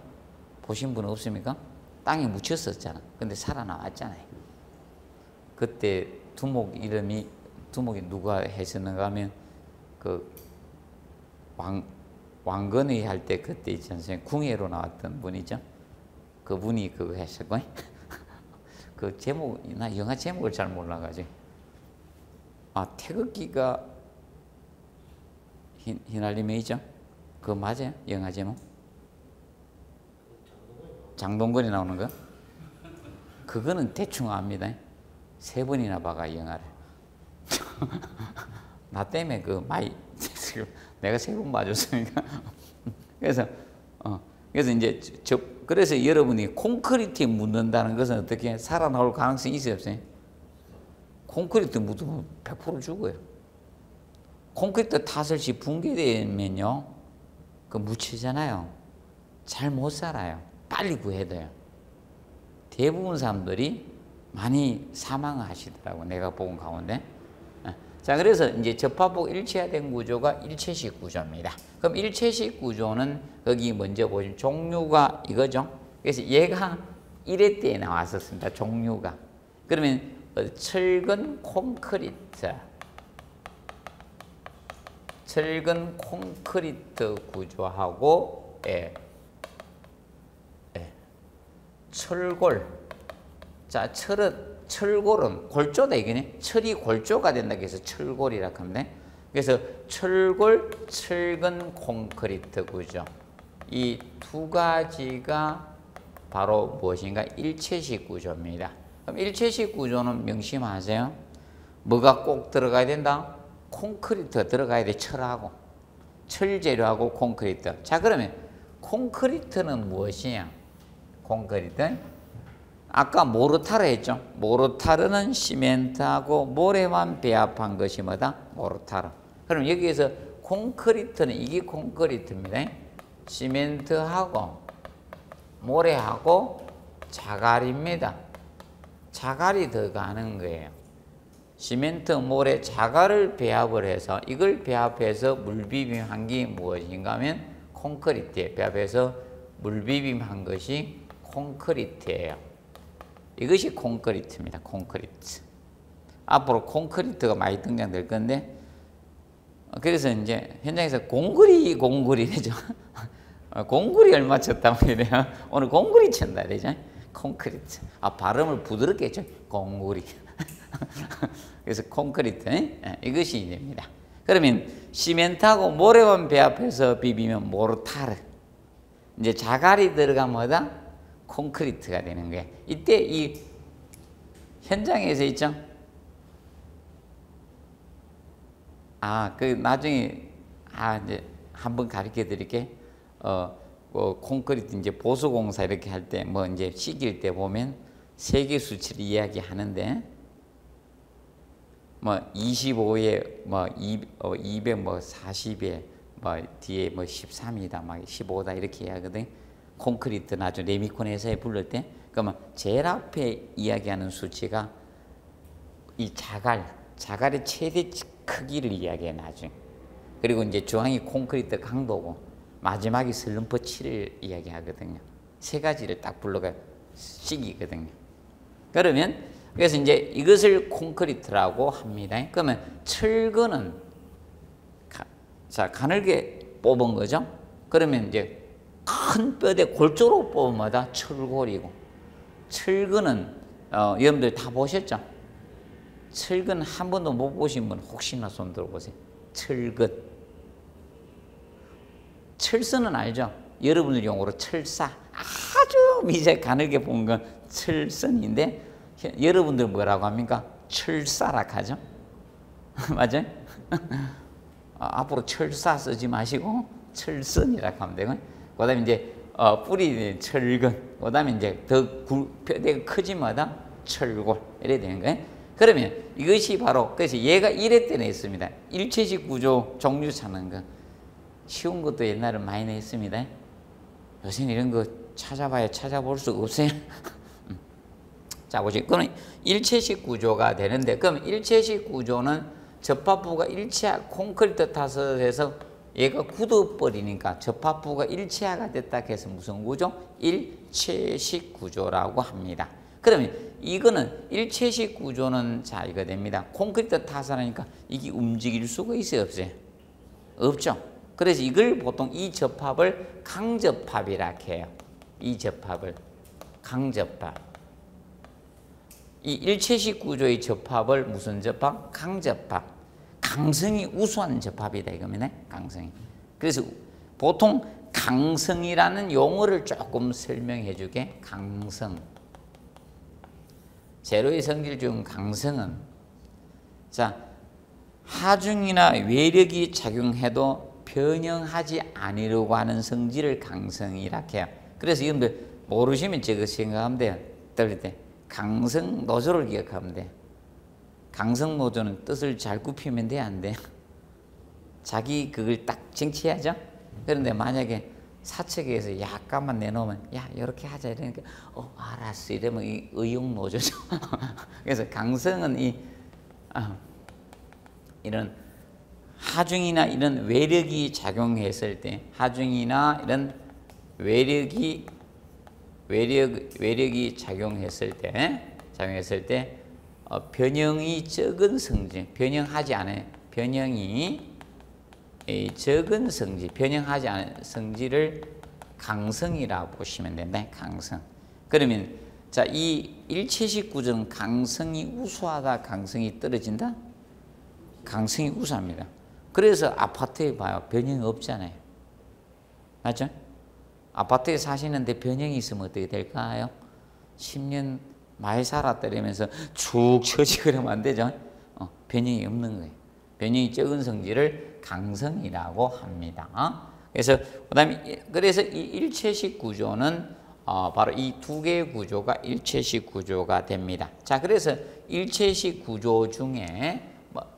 보신 분 없습니까? 땅에 묻혔었잖아. 근데 살아나왔잖아요. 그때 두목이 누가 했었는가 하면 그 왕건의 할 때 그때 있지 않습니까? 궁예로 나왔던 분이죠. 그분이 그거 했었고 그 제목 나 영화 제목을 잘 몰라가지고 태극기가 휘날리면이죠. 그거 맞아요? 영화 제목? 장동건이 나오는 거? 그거는 대충 압니다. 3번이나 봐가 영화를. 나 때문에 그 많이 내가 3번 봐줬으니까. 그래서 이제 그래서 여러분이 콘크리트에 묻는다는 것은 어떻게 살아나올 가능성이 있어요, 없어요? 콘크리트 묻으면 100% 죽어요. 콘크리트 타설시 붕괴되면요, 그 묻히잖아요. 잘 못 살아요. 빨리 구해야 돼요. 대부분 사람들이 많이 사망하시더라고, 내가 본 가운데. 자, 그래서 이제 접합부 일체화된 구조가 일체식 구조입니다. 그럼 일체식 구조는 거기 먼저 보시면 종류가 이거죠. 그래서 얘가 1회 때에 나왔었습니다. 종류가. 그러면 철근 콘크리트 구조하고 철골. 자, 철골은 골조다 이거네. 철이 골조가 된다고 해서 철골이라고 합니다. 그래서 철골, 철근 콘크리트 구조. 이 두 가지가 바로 무엇인가? 일체식 구조입니다. 그럼 일체식 구조는 명심하세요. 뭐가 꼭 들어가야 된다? 콘크리트가 들어가야 돼. 철하고. 철 재료하고 콘크리트. 자, 그러면 콘크리트는 무엇이냐? 콘크리트. 아까 모르타르 했죠. 모르타르는 시멘트하고 모래만 배합한 것이 뭐다? 모르타르. 그럼 여기에서 콘크리트는 이게 콘크리트입니다. 시멘트하고 모래하고 자갈입니다. 자갈이 들어가는 거예요. 시멘트, 모래, 자갈을 배합을 해서 이걸 배합해서 물비빔한 게 무엇인가 하면 콘크리트에 배합해서 물비빔한 것이 콘크리트예요. 이것이 콘크리트입니다. 콘크리트. 앞으로 콘크리트가 많이 등장될 건데 그래서 이제 현장에서 공구리 되죠. 공구리 얼마 쳤다고 이래요. 오늘 공구리 친다 그러죠. 콘크리트. 발음을 부드럽게 했죠. 공구리. 그래서 콘크리트 이것이 됩니다. 그러면 시멘트하고 모래만 배합해서 비비면 모르타르. 이제 자갈이 들어가면 콘크리트가 되는 거예요. 이때 이 현장에서 있죠. 그 나중에 이제 한번 가르쳐 드릴게. 콘크리트 이제 보수공사 이렇게 할 때 뭐 이제 시길 때 보면 세계 수치를 이야기하는데 뭐 25에 뭐 200 뭐 40에 뭐 뒤에 뭐 13이다 막 15다 이렇게 이야기하거든. 콘크리트 나중에 레미콘 회사에 부를 때 그러면 제일 앞에 이야기하는 수치가 이 자갈의 최대 크기를 이야기해 나중에. 그리고 이제 중앙이 콘크리트 강도고 마지막이 슬럼프 7을 이야기하거든요. 세 가지를 딱 불러가 시기거든요. 그러면 그래서 이제 이것을 콘크리트라고 합니다. 그러면 철근은 가늘게 뽑은 거죠. 그러면 이제 큰 뼈대 골조로 뽑으마다 철골이고 철근은 여러분들 다 보셨죠? 철근 한 번도 못 보신 분 혹시나 손 들어보세요. 철근. 철선은 알죠? 여러분들 용어로 철사. 아주 미세 가늘게 본 건 철선인데 여러분들 뭐라고 합니까? 철사라 하죠? 맞아요? 앞으로 철사 쓰지 마시고 철선이라고 하면 되고 그 다음에 이제 뿌리 철근 그 다음에 이제 더 뼈대가 크지마다 철골 이래 되는 거예요. 그러면 이것이 바로 그래서 얘가 1회 때는 있습니다. 일체식 구조 종류 찾는 거 쉬운 것도 옛날에 많이 냈습니다. 요새는 이런 거 찾아봐야 찾아볼 수 없어요. 자 보시죠. 그럼 일체식 구조가 되는데 그럼 일체식 구조는 접합부가 콘크리트 타설에서 얘가 굳어버리니까 접합부가 일체화가 됐다 해서 무슨 구조? 일체식 구조라고 합니다. 그러면 이거는 일체식 구조는 자 이거 됩니다. 콘크리트 타설하니까 이게 움직일 수가 있어요, 없어요? 없죠. 그래서 이걸 보통 이 접합을 강접합이라 해요. 이 접합을 강접합. 이 일체식 구조의 접합을 무슨 접합? 강접합. 강성이 우수한 접합이다 이겁니다. 강성이. 그래서 보통 강성이라는 용어를 조금 설명해 주게. 강성. 제로의 성질 중 강성은 자 하중이나 외력이 작용해도 변형하지 않으려고 하는 성질을 강성이라 해요. 그래서 여러분들 모르시면 저거 생각하면 돼요. 떨릴 때 강성 노조를 기억하면 돼요. 강성 노조는 뜻을 잘 굽히면 돼, 안 돼? 자기 그걸 딱 정치해야죠. 그런데 만약에 사측에서 약간만 내놓으면 야 이렇게 하자 이러니까 알았어 이러면 이 의용 노조죠. 그래서 강성은 이런 하중이나 이런 외력이 작용했을 때 하중이나 이런 외력이 작용했을 때 변형이 적은 성질, 변형하지 않은 변형이 적은 성질, 변형하지 않은 성질을 강성이라고 보시면 된다. 강성. 그러면 자, 이 일체식 구조는 강성이 우수하다, 강성이 떨어진다? 강성이 우수합니다. 그래서 아파트에 봐요. 변형이 없잖아요. 맞죠? 아파트에 사시는데 변형이 있으면 어떻게 될까요? 10년 많이 살았다 이러면서 축 처지고 그러면 안 되죠. 변형이 없는 거예요. 변형이 적은 성질을 강성이라고 합니다. 그래서 이 일체식 구조는 바로 이 두 개의 구조가 일체식 구조가 됩니다. 자, 그래서 일체식 구조 중에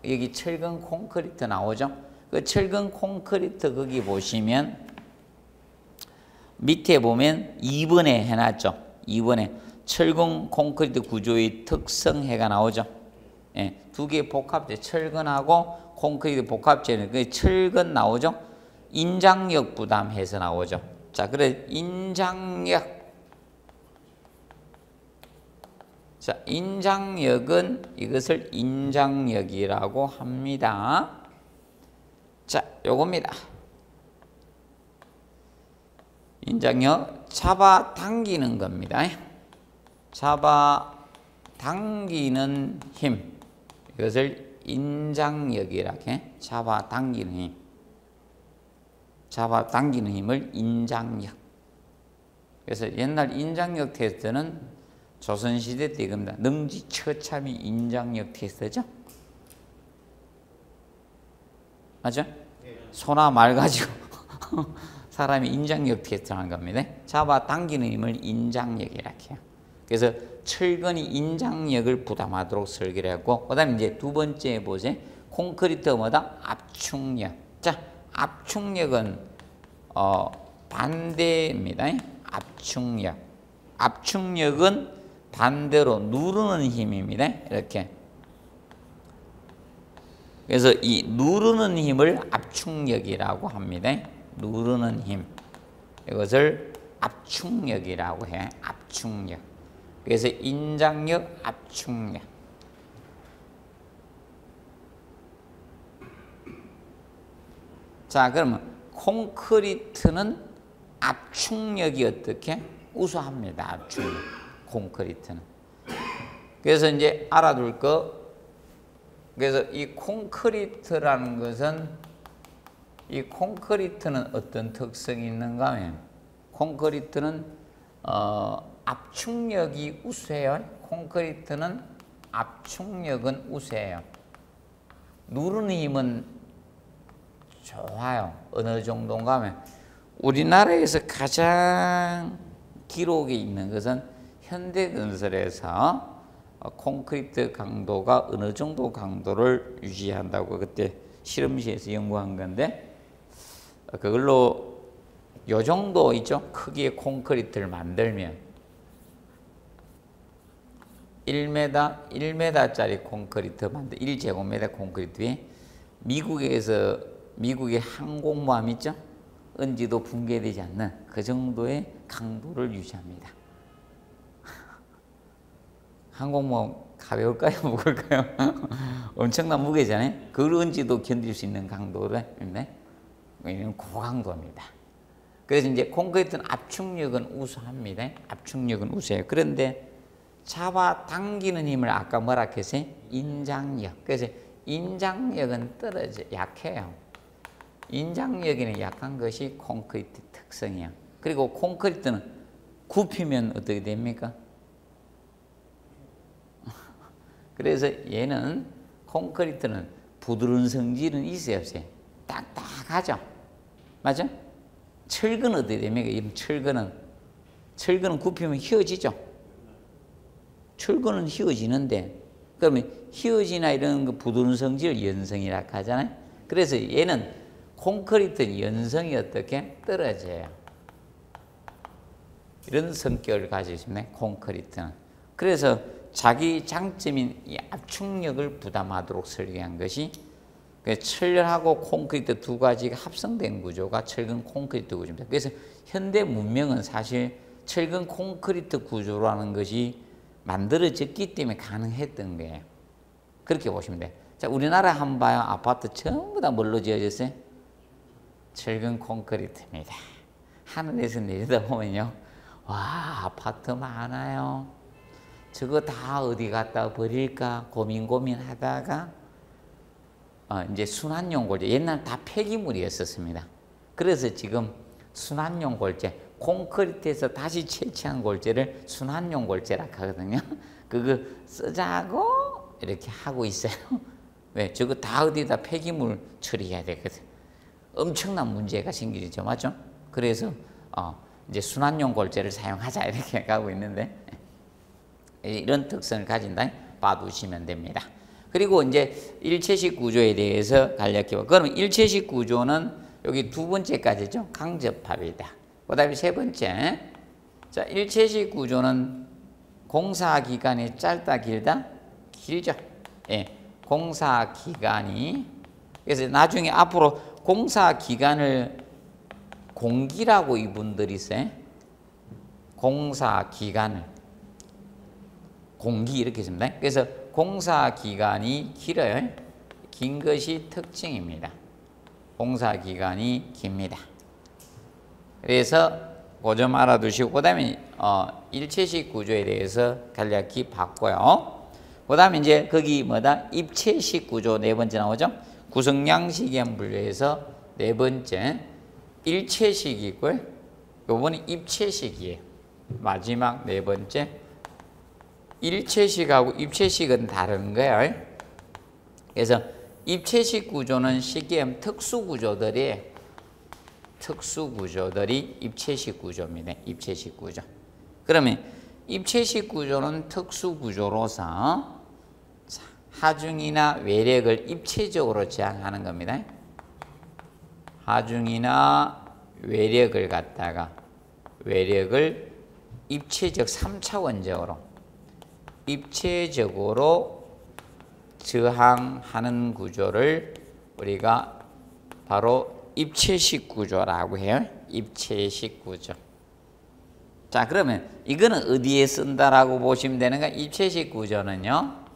여기 철근 콘크리트 나오죠? 그 철근 콘크리트 거기 보시면 밑에 보면 2번에 해놨죠. 2번에 철근 콘크리트 구조의 특성해가 나오죠. 예, 두 개의 복합재, 철근하고 콘크리트 복합재는 그 철근 나오죠. 인장력 부담해서 나오죠. 자, 그래 인장력. 자, 인장력은 이것을 인장력이라고 합니다. 자, 요겁니다. 인장력, 잡아당기는 겁니다. 잡아당기는 힘, 이것을 인장력이라고 해. 잡아당기는 힘, 잡아당기는 힘을 인장력. 그래서 옛날 인장력 테스트는 조선시대 때 이겁니다. 능지처참이 인장력 테스트죠. 맞죠? 소나 말 가지고 사람이 인장력 테스트를 하는 겁니다. 잡아당기는 힘을 인장력이라고 해요. 그래서 철근이 인장력을 부담하도록 설계를 했고, 그 다음에 이제 두 번째 보세요. 콘크리트가 뭐다? 압축력. 자, 압축력은 반대입니다. 압축력. 압축력은 반대로 누르는 힘입니다. 이렇게. 그래서 이 누르는 힘을 압축력이라고 합니다. 누르는 힘. 이것을 압축력이라고 해. 압축력. 그래서 인장력, 압축력. 자, 그러면 콘크리트는 압축력이 어떻게? 우수합니다. 압축력. 콘크리트는. 그래서 이제 알아둘 거, 그래서 이 콘크리트라는 것은, 이 콘크리트는 어떤 특성이 있는가 하면, 콘크리트는 압축력이 우수해요. 콘크리트는 압축력은 우수해요. 누르는 힘은 좋아요. 어느 정도인가 하면, 우리나라에서 가장 기록이 있는 것은 현대건설에서 콘크리트 강도가 어느 정도 강도를 유지한다고 그때 실험실에서 연구한 건데, 그걸로 요 정도 있죠. 크기의 콘크리트를 만들면 1m짜리 콘크리트 만들 1제곱미터 콘크리트에 미국의 항공모함 있죠. 은지도 붕괴되지 않는 그 정도의 강도를 유지합니다. 항공모함 가벼울까요? 무거울까요? 엄청난 무게잖아요. 그 은지도 견딜 수 있는 강도를 고강도입니다. 그래서 이제 콘크리트는 압축력은 우수합니다. 압축력은 우수해요. 그런데 잡아당기는 힘을 아까 뭐라 했어요? 인장력. 그래서 인장력은 떨어져 약해요. 인장력에는 약한 것이 콘크리트 특성이에요. 그리고 콘크리트는 굽히면 어떻게 됩니까? 그래서 얘는 콘크리트는 부드러운 성질은 있어요, 없어요? 딱딱하죠? 맞아? 철근은 어떻게 됩니까? 이 철근은 굽히면 휘어지죠? 철근은 휘어지는데, 그러면 휘어지나 이런 그 부드러운 성질을 연성이라고 하잖아요? 그래서 얘는 콘크리트는 연성이 어떻게? 떨어져요. 이런 성격을 가지고 있습니다, 콘크리트는. 그래서 자기 장점인 이 압축력을 부담하도록 설계한 것이 철하고 콘크리트 두 가지가 합성된 구조가 철근 콘크리트 구조입니다. 그래서 현대 문명은 사실 철근 콘크리트 구조라는 것이 만들어졌기 때문에 가능했던 거예요. 그렇게 보시면 돼요. 자, 우리나라 한번 봐요. 아파트 전부 다 뭘로 지어졌어요? 철근 콘크리트입니다. 하늘에서 내려다보면요, 와, 아파트 많아요. 저거 다 어디 갖다 버릴까 고민하다가 이제 순환용 골재, 옛날 다 폐기물이었었습니다. 그래서 지금 순환용 골재, 콘크리트에서 다시 채취한 골재를 순환용 골재라고 하거든요. 그거 쓰자고 이렇게 하고 있어요. 왜? 저거 다 어디다 폐기물 처리해야 되거든. 엄청난 문제가 생기죠, 맞죠? 그래서 이제 순환용 골재를 사용하자 이렇게 가고 있는데, 이런 특성을 가진다 봐두시면 됩니다. 그리고 이제 일체식 구조에 대해서 간략히 봐. 그러면 일체식 구조는 여기 두 번째까지죠. 강접합이다. 그 다음에 세 번째. 자, 일체식 구조는 공사 기간이 짧다, 길다? 길죠. 예. 공사 기간이. 그래서 나중에 앞으로 공사 기간을 공기라고 이분들이 있어요. 공사 기간을. 공기 이렇게 씁니다. 그래서 공사 기간이 길어요. 긴 것이 특징입니다. 공사 기간이 깁니다. 그래서 그 점 알아두시고 그 다음에 일체식 구조에 대해서 간략히 봤고요. 그 다음에 이제 거기 뭐다? 입체식 구조 네 번째 나오죠. 구성양식에 분류해서 네 번째 일체식이고요. 요번에 입체식이에요. 마지막 네 번째 일체식하고 입체식은 다른 거예요. 그래서 입체식 구조는 쉽게 하면 특수구조들이 입체식 구조입니다. 입체식 구조. 그러면 입체식 구조는 특수구조로서 하중이나 외력을 입체적으로 제한하는 겁니다. 하중이나 외력을 갖다가 외력을 입체적 3차원적으로 입체적으로 저항하는 구조를 우리가 바로 입체식 구조라고 해요. 입체식 구조. 자, 그러면 이거는 어디에 쓴다라고 보시면 되는가? 입체식 구조는요.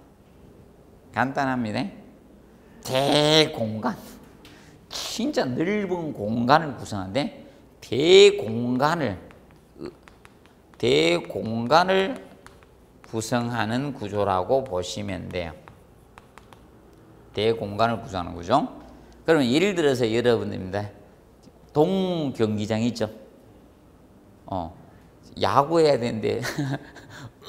간단합니다. 대공간. 진짜 넓은 공간을 구성하는데 대공간을 구성하는 구조라고 보시면 돼요. 대공간을 구성하는 구조. 그러면 예를 들어서 여러분입니다. 동경기장 있죠? 야구해야 되는데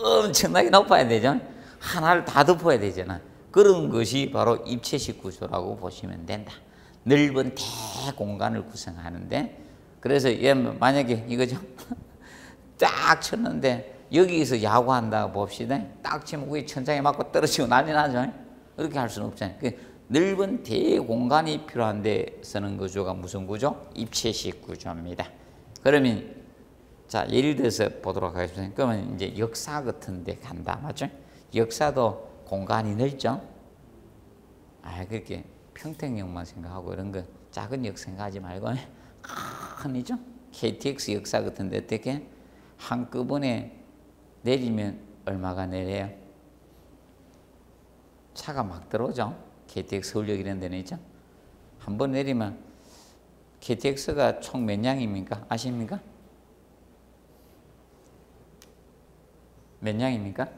엄청나게 높아야 되죠? 하나를 다 덮어야 되잖아. 그런 것이 바로 입체식 구조라고 보시면 된다. 넓은 대공간을 구성하는데 그래서 만약에 이거죠? 딱 쳤는데 여기서 야구한다고 봅시다. 딱 치면 우리 천장에 맞고 떨어지고 난리 나죠? 그렇게 할 수는 없잖아요. 넓은 대공간이 필요한데 쓰는 구조가 무슨 구조? 입체식 구조입니다. 그러면 자 예를 들어서 보도록 하겠습니다. 그러면 이제 역사 같은 데 간다. 맞죠? 역사도 공간이 넓죠? 그렇게 평택역만 생각하고 이런 거 작은 역 생각하지 말고 큰이죠? KTX 역사 같은 데 어떻게 한꺼번에 내리면 얼마가 내려요? 차가 막 들어오죠? KTX 서울역 이런 데는 있죠? 한 번 내리면 KTX가 총 몇 량입니까? 아십니까? 몇 량입니까?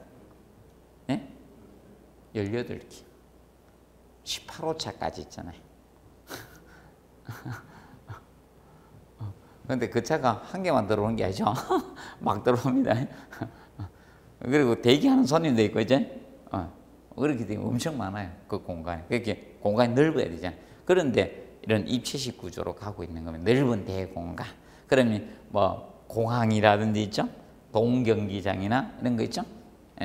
네? 18개. 18호차까지 있잖아요. 그런데 그 차가 한 개만 들어오는 게 아니죠. 막 들어옵니다. 그리고 대기하는 손님도 있고, 이제. 그렇게 되면 엄청 많아요. 그 공간이. 그렇게 공간이 넓어야 되잖아요. 그런데 이런 입체식 구조로 가고 있는 거면 넓은 대공간. 그러면 뭐 공항이라든지 있죠? 동경기장이나 이런 거 있죠?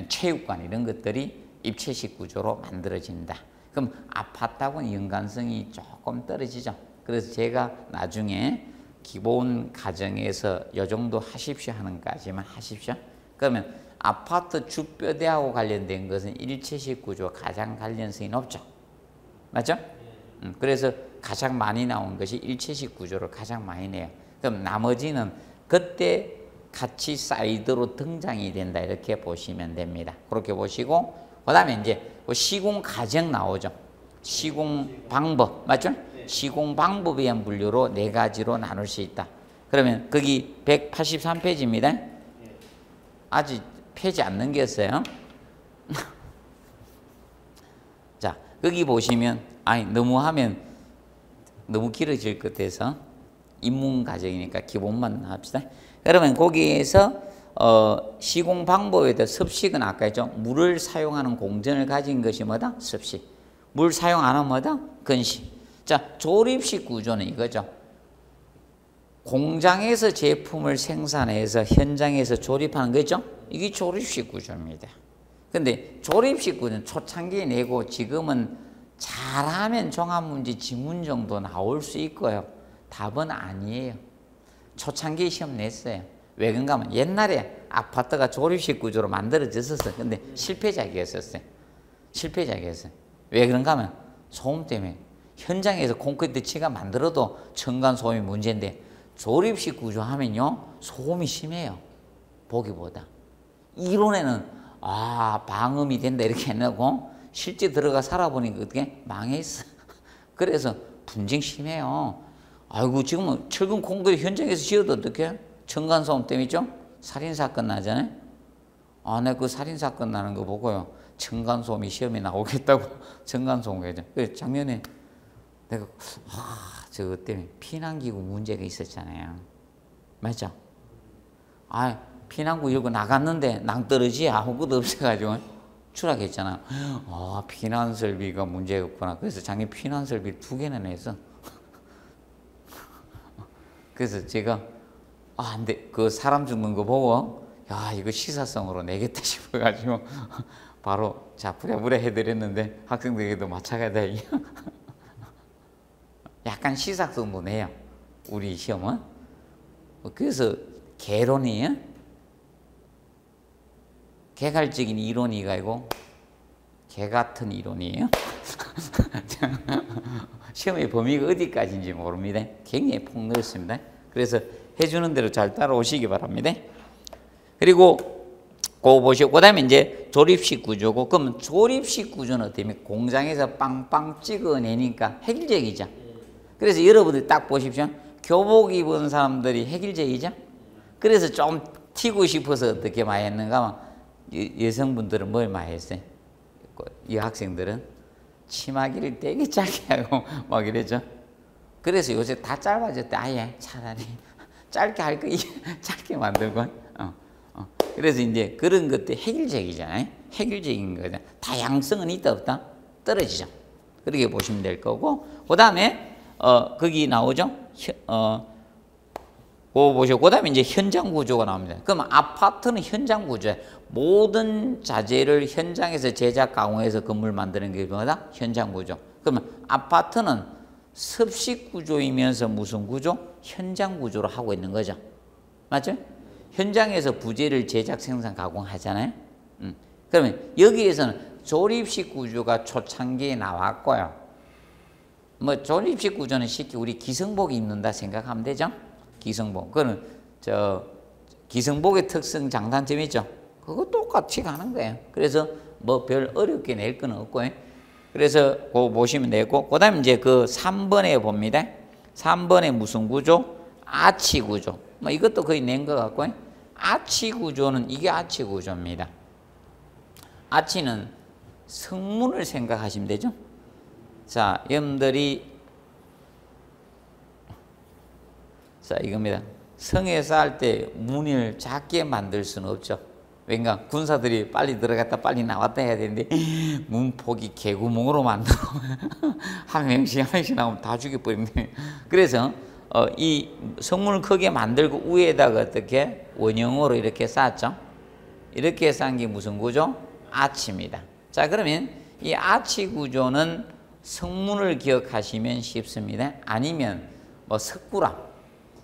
체육관 이런 것들이 입체식 구조로 만들어진다. 그럼 아파트하고는 연관성이 조금 떨어지죠. 그래서 제가 나중에 기본 가정에서 이 정도 하십시오 하는 까지만 하십시오. 그러면 아파트 주뼈대하고 관련된 것은 일체식 구조와 가장 관련성이 높죠. 맞죠? 그래서 가장 많이 나온 것이 일체식 구조를 가장 많이 내요. 그럼 나머지는 그때 같이 사이드로 등장이 된다 이렇게 보시면 됩니다. 그렇게 보시고 그 다음에 이제 시공 과정 나오죠. 시공 방법 맞죠? 시공 방법에 의한 분류로 네 가지로 나눌 수 있다. 그러면 거기 183페이지입니다. 아직 펴지 안 넘겼어요. 자, 거기 보시면 너무 하면 너무 길어질 것 같아서 입문 과정이니까 기본만 합시다. 그러면 거기에서 시공 방법에 대해 습식은 아까 했죠. 물을 사용하는 공정을 가진 것이 뭐다? 습식. 물 사용 안 하면 뭐다? 건식. 자, 조립식 구조는 이거죠. 공장에서 제품을 생산해서 현장에서 조립하는 거죠. 이게 조립식 구조입니다. 근데 조립식 구조는 초창기에 내고 지금은 잘하면 종합문제 지문 정도 나올 수 있고요. 답은 아니에요. 초창기 시험 냈어요. 왜 그런가 하면 옛날에 아파트가 조립식 구조로 만들어졌었어요. 근데 실패작이었어요. 실패작이었어요. 왜 그런가 하면 소음 때문에 현장에서 콘크리트 치가 만들어도 층간소음이 문제인데 조립식 구조 하면요 소음이 심해요. 보기보다. 이론에는 방음이 된다 이렇게 해놓고 실제 들어가 살아보니까 어떻게 망했어. 그래서 분쟁 심해요. 아이고 지금은 철근 콘크리트 현장에서 지어도 어떻게 층간소음 때문이죠? 살인사건 나잖아요. 내가 그 살인사건 나는 거 보고요. 층간소음이 시험에 나오겠다고 층간소음 가죠. 그래서 작년에 내가 저거 때문에 피난기구 문제가 있었잖아요. 맞죠? 피난구 이러고 나갔는데 낭떠러지 아무것도 없어가지고 추락했잖아. 피난설비가 문제가 없구나. 그래서 작년 피난설비 2개나 냈어. 그래서 제가 근데 그 사람 죽는 거 보고 이거 시사성으로 내겠다 싶어가지고 바로 자 부랴부랴 해드렸는데 학생들에게도 마찬가지다. 약간 시사성도 내요. 우리 시험은. 그래서 개론이에요. 개갈적인 이론이 아니고 개 같은 이론이에요. 시험의 범위가 어디까지인지 모릅니다. 굉장히 폭넓습니다. 그래서 해주는 대로 잘 따라오시기 바랍니다. 그리고 그거 보시고 그다음에 이제 조립식 구조고 그럼 조립식 구조는 어때요? 공장에서 빵빵 찍어내니까 획일적이죠. 그래서 여러분들이 딱 보십시오. 교복 입은 사람들이 획일적이죠. 그래서 좀 튀고 싶어서 어떻게 많이 했는가 하면 여성분들은 뭘 많이 했어요? 이 학생들은 치마기를 되게 짧게 하고 막 이러죠. 그래서 요새 다 짧아졌대. 아예 차라리 짧게 할 거 짧게 만들고. 그래서 이제 그런 것도 획일적이잖아요. 획일적인 거죠. 다양성은 있다 없다? 떨어지죠. 그렇게 보시면 될 거고. 그 다음에 거기 나오죠. 그거 보시고 그 다음에 이제 현장 구조가 나옵니다. 그럼 아파트는 현장 구조예요. 모든 자재를 현장에서 제작 가공해서 건물 만드는 게 뭐다? 현장 구조. 그러면 아파트는 습식 구조이면서 무슨 구조? 현장 구조로 하고 있는 거죠. 맞죠? 현장에서 부재를 제작 생산 가공하잖아요. 그러면 여기에서는 조립식 구조가 초창기에 나왔고요. 조립식 구조는 쉽게 우리 기성복이 입는다 생각하면 되죠. 기성복. 그거는 기성복의 특성 장단점이 있죠. 그거 똑같이 가는 거예요. 그래서 별 어렵게 낼 건 없고요. 그래서 그거 보시면 되고, 그 다음에 이제 그 3번에 봅니다. 3번에 무슨 구조? 아치 구조. 이것도 거의 낸 것 같고요. 아치 구조는 이게 아치 구조입니다. 아치는 성문을 생각하시면 되죠. 자, 여러분들이 이겁니다. 성에서 할 때 문을 작게 만들 수는 없죠. 왜냐 군사들이 빨리 들어갔다 빨리 나왔다 해야 되는데 문폭이 개구멍으로 만들어 한 명씩 나오면 다 죽여버립니다. 그래서 이 성문을 크게 만들고 위에다가 어떻게 원형으로 이렇게 쌓았죠. 이렇게 쌓은 게 무슨 구조? 아치입니다. 자, 그러면 이 아치 구조는 성문을 기억하시면 쉽습니다. 아니면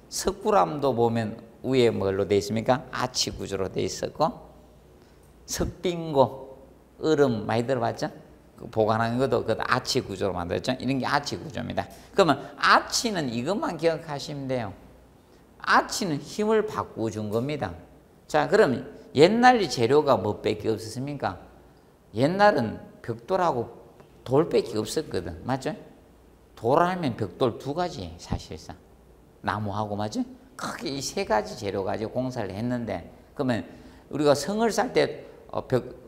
석굴암도 보면 위에 뭘로 되어 있습니까? 아치 구조로 되어 있었고, 석빙고, 얼음 많이 들어봤죠? 보관하는 것도 그 아치 구조로 만들었죠? 이런 게 아치 구조입니다. 그러면 아치는 이것만 기억하시면 돼요. 아치는 힘을 바꿔준 겁니다. 자, 그러면 옛날 재료가 뭐밖에 없었습니까? 옛날은 벽돌하고 돌밖에 없었거든. 맞죠? 돌하면 벽돌 2가지 사실상. 나무하고 맞죠? 크게 이 3가지 재료 가지고 공사를 했는데, 그러면 우리가 성을 쌓을 때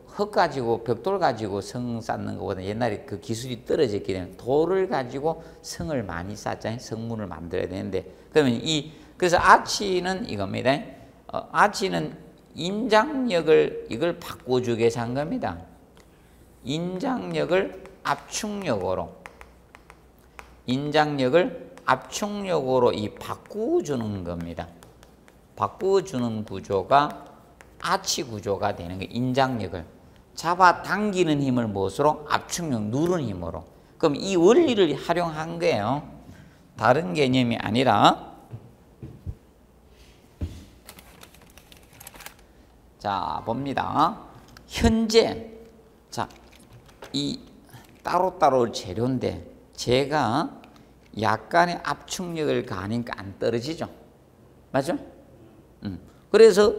흙 가지고 벽돌 가지고 성 쌓는 것보다 옛날에 그 기술이 떨어졌기 때문에 돌을 가지고 성을 많이 쌓잖아요. 성문을 만들어야 되는데, 그러면 그래서 아치는 이겁니다. 아치는 인장력을 이걸 바꿔주기 위해서 한 겁니다. 인장력을 압축력으로 이 바꿔주는 겁니다. 바꿔주는 구조가 아치 구조가 되는 거예요. 인장력을 잡아당기는 힘을 무엇으로? 압축력, 누르는 힘으로. 그럼 이 원리를 활용한 거예요. 다른 개념이 아니라 자, 봅니다. 현재 자, 이 따로따로 재료인데 제가 약간의 압축력을 가하니까 안 떨어지죠. 맞죠? 그래서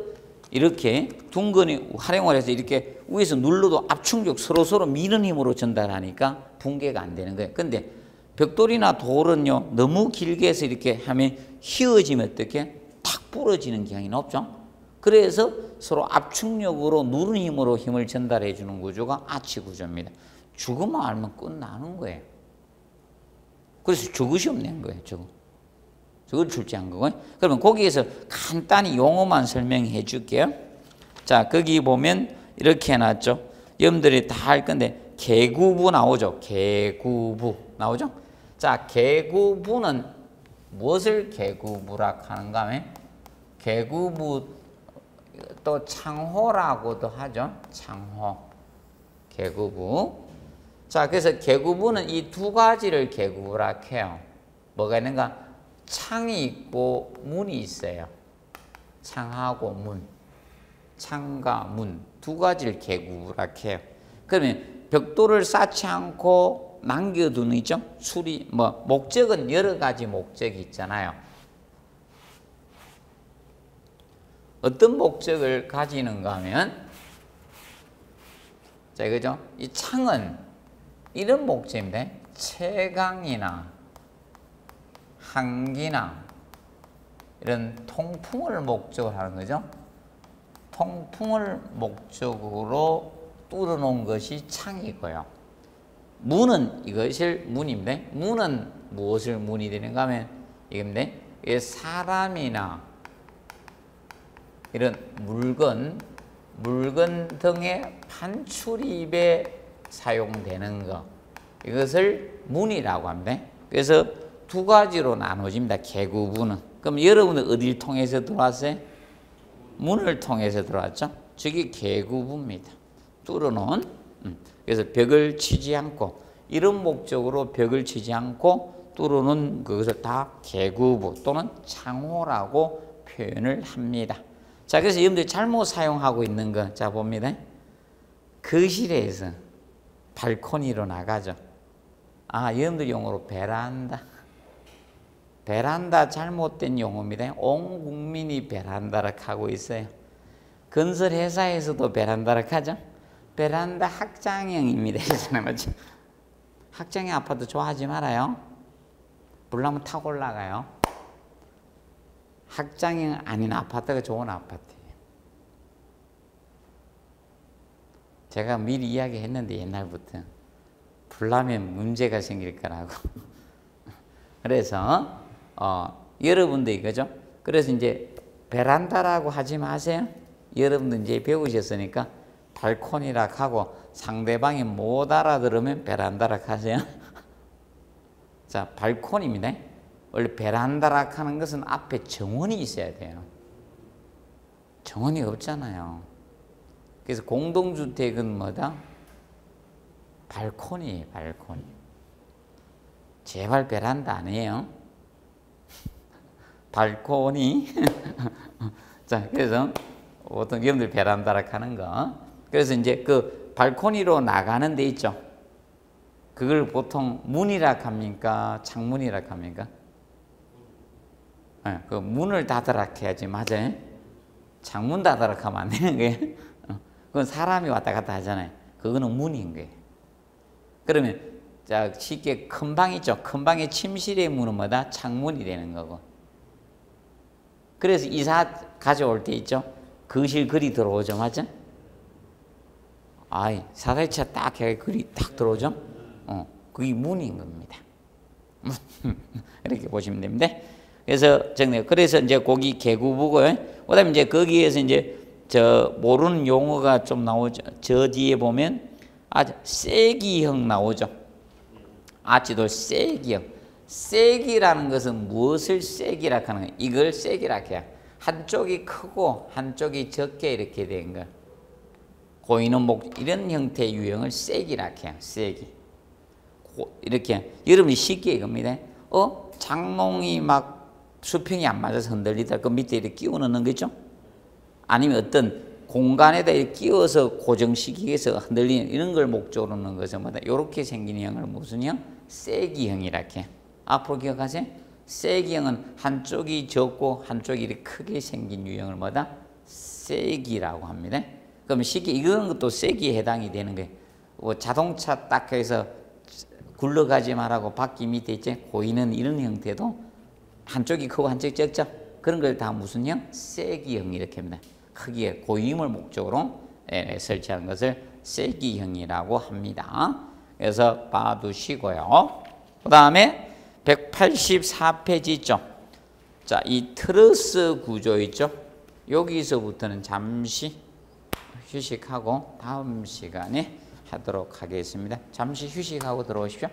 이렇게 둥근히 활용을 해서 이렇게 위에서 눌러도 압축력 서로서로 미는 힘으로 전달하니까 붕괴가 안 되는 거예요. 근데 벽돌이나 돌은요, 너무 길게 해서 이렇게 하면 휘어지면 어떻게 탁 부러지는 경향이 없죠. 그래서 서로 압축력으로 누르는 힘으로 힘을 전달해 주는 구조가 아치 구조입니다. 죽음만 알면 끝나는 거예요. 그래서 저것이 없는 거예요. 저걸 출제한 거고요. 그러면 거기에서 간단히 용어만 설명해 줄게요. 자, 거기 보면 이렇게 해놨죠. 여러분들이 다 할 건데 개구부 나오죠. 개구부 나오죠. 자, 개구부는 무엇을 개구부라 하는가 하면 개구부 또 창호라고도 하죠. 창호, 개구부. 자, 그래서 개구부는 이 두 가지를 개구부라 해요. 뭐가 있는가? 창이 있고 문이 있어요. 창하고 문, 창과 문 두 가지를 개구부라 해요. 그러면 벽돌을 쌓지 않고 남겨두는 있죠. 수리 뭐 목적은 여러 가지 목적이 있잖아요. 어떤 목적을 가지는가 하면 자, 이거죠. 이 창은 이런 목적입니다. 채광이나 환기나 이런 통풍을 목적으로 하는 거죠. 통풍을 목적으로 뚫어놓은 것이 창이고요. 문은 이것을 문입니다. 문은 무엇을 문이 되는가 하면 이겁니다. 이게 사람이나 이런 물건 등의 판출입에 사용되는 것, 이것을 문이라고 합니다. 그래서 두 가지로 나눠집니다. 개구부는. 그럼 여러분은 어디를 통해서 들어왔어요? 문을 통해서 들어왔죠. 저게 개구부입니다. 뚫어놓은. 그래서 벽을 치지 않고 이런 목적으로 벽을 치지 않고 뚫어놓은 그것을 다 개구부 또는 창호라고 표현을 합니다. 자, 그래서 여러분들이 잘못 사용하고 있는 거, 자, 봅니다. 거실에서 발코니로 나가죠. 아, 여러분들 용어로 베란다. 베란다 잘못된 용어입니다. 온 국민이 베란다라 하고 있어요. 건설 회사에서도 베란다라 하죠. 베란다 확장형입니다. 맞죠? 확장형 아파트 좋아하지 말아요. 불나면 타고 올라가요. 확장형 아닌 아파트가 좋은 아파트예요. 제가 미리 이야기했는데 옛날부터 불나면 문제가 생길 거라고. 그래서 여러분도 이거죠. 그래서 이제 베란다라고 하지 마세요. 여러분도 이제 배우셨으니까 발코니라 하고 상대방이 못 알아들으면 베란다라 하세요. 자, 발코니입니다. 원래 베란다라 하는 것은 앞에 정원이 있어야 돼요. 정원이 없잖아요. 그래서 공동주택은 뭐다? 발코니예요, 발코니. 제발 베란다 아니에요. 발코니. 자, 그래서 보통 여러분들 베란다라 하는 거. 그래서 이제 그 발코니로 나가는 데 있죠. 그걸 보통 문이라 합니까? 창문이라 합니까? 네, 그 문을 닫으라 해야지, 맞아요? 창문 닫으라 하면 안 되는 거예요. 그건 사람이 왔다 갔다 하잖아요. 그거는 문인 거예요. 그러면 자, 쉽게 큰 방 있죠. 큰 방의 침실의 문은 뭐다? 창문이 되는 거고. 그래서 이사 가져올 때 있죠. 거실 글이 들어오죠, 맞죠? 아이, 사다리차 딱 해 글이 딱 들어오죠. 그게 문인 겁니다. 이렇게 보시면 됩니다. 그래서 정리. 그래서 이제 거기 개구부고요. 그다음에 이제 거기에서 이제 저 모르는 용어가 좀 나오죠. 저 뒤에 보면 아주 세기형 나오죠. 아치도 세기형. 세기라는 것은 무엇을 세기라 하는 거예요? 이걸 세기라 해요. 한쪽이 크고 한쪽이 적게 이렇게 된 거. 고이는 목 이런 형태의 유형을 세기라 해요. 세기. 이렇게 여러분이 쉽게 이겁니다. 장롱이 막 수평이 안 맞아서 흔들리다 그 밑에 이렇게 끼워 넣는 거죠. 아니면 어떤 공간에다 끼워서 고정시키기 위해서 흔들리는 이런 걸 목적으로 넣는 것은 뭐다? 이렇게 생긴 형을 무슨 형? 세기형이라 해. 앞으로 기억하세요? 세기형은 한쪽이 적고 한쪽이 이렇게 크게 생긴 유형을 뭐다? 세기라고 합니다. 그럼 쉽게 이런 것도 세기에 해당이 되는 거예요. 뭐 자동차 딱 해서 굴러가지 말라고 바퀴 밑에 있지 고이는 이런 형태도 한쪽이 크고 한쪽이 적죠. 그런 걸 다 무슨 형? 세기형 이렇게 합니다. 크기에 고임을 목적으로 설치하는 것을 세기형이라고 합니다. 그래서 봐두시고요. 그 다음에 184페이지 있죠. 자, 이 트러스 구조 있죠. 여기서부터는 잠시 휴식하고 다음 시간에 하도록 하겠습니다. 잠시 휴식하고 들어오십시오.